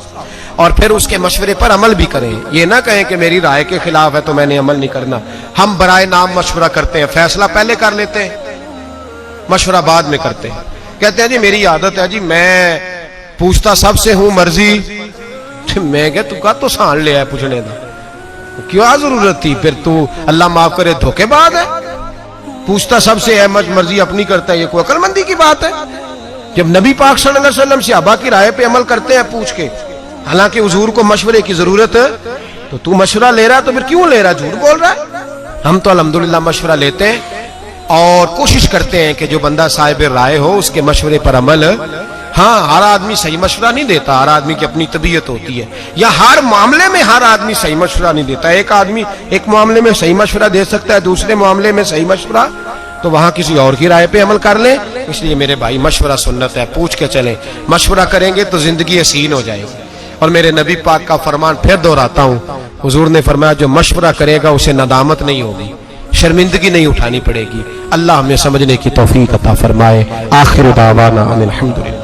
और फिर उसके मशवरे पर अमल भी करें। ये ना कहें कि मेरी राय के खिलाफ है तो मैंने अमल नहीं करना। हम बराए नाम मशवरा करते हैं, फैसला पहले कर लेते हैं, मशवरा बाद में करते हैं। कहते हैं जी मेरी आदत है जी, मैं पूछता सबसे हूं मर्जी। मैं क्या तू का तो सान लिया है पूछने का, क्या जरूरत थी? फिर तू अल्लाह माफ करे धोखेबाज है। पूछता सबसे है, मर्जी अपनी करता है, ये कोई अकलमंदी की बात है? जब नबी पाक सल्लल्लाहु अलैहि वसल्लम सहाबा की राय पे अमल करते हैं पूछ के, हालांकि हुजूर को मशवरे की जरूरत है, तो तू मशवरा ले रहा है तो फिर क्यों ले रहा है? झूठ बोल रहा है। हम तो अल्हम्दुलिल्लाह मशवरा लेते हैं और कोशिश करते हैं कि जो बंदा साहिब राय हो उसके मशवरे पर अमल। हाँ, हर आदमी सही मशवरा नहीं देता, हर आदमी की अपनी तबीयत होती है, या हर मामले में हर आदमी सही मशवरा नहीं देता। एक आदमी एक मामले में सही मशवरा दे सकता है, दूसरे मामले में सही मशवरा, तो वहां किसी और की राय पे अमल कर ले। इसलिए मेरे भाई मशवरा सुन्नत है, पूछ के चलें। मशवरा करेंगे तो जिंदगी हसीन हो जाएगी। और मेरे नबी पाक का फरमान फिर दोहराता हूं, हुजूर ने फरमाया जो मशवरा करेगा उसे नदामत नहीं होगी, शर्मिंदगी नहीं उठानी पड़ेगी। अल्लाह हमें समझने की तौफीक अता फरमाए। आखिर दावाना अनिल हम्दुलिल्लाह।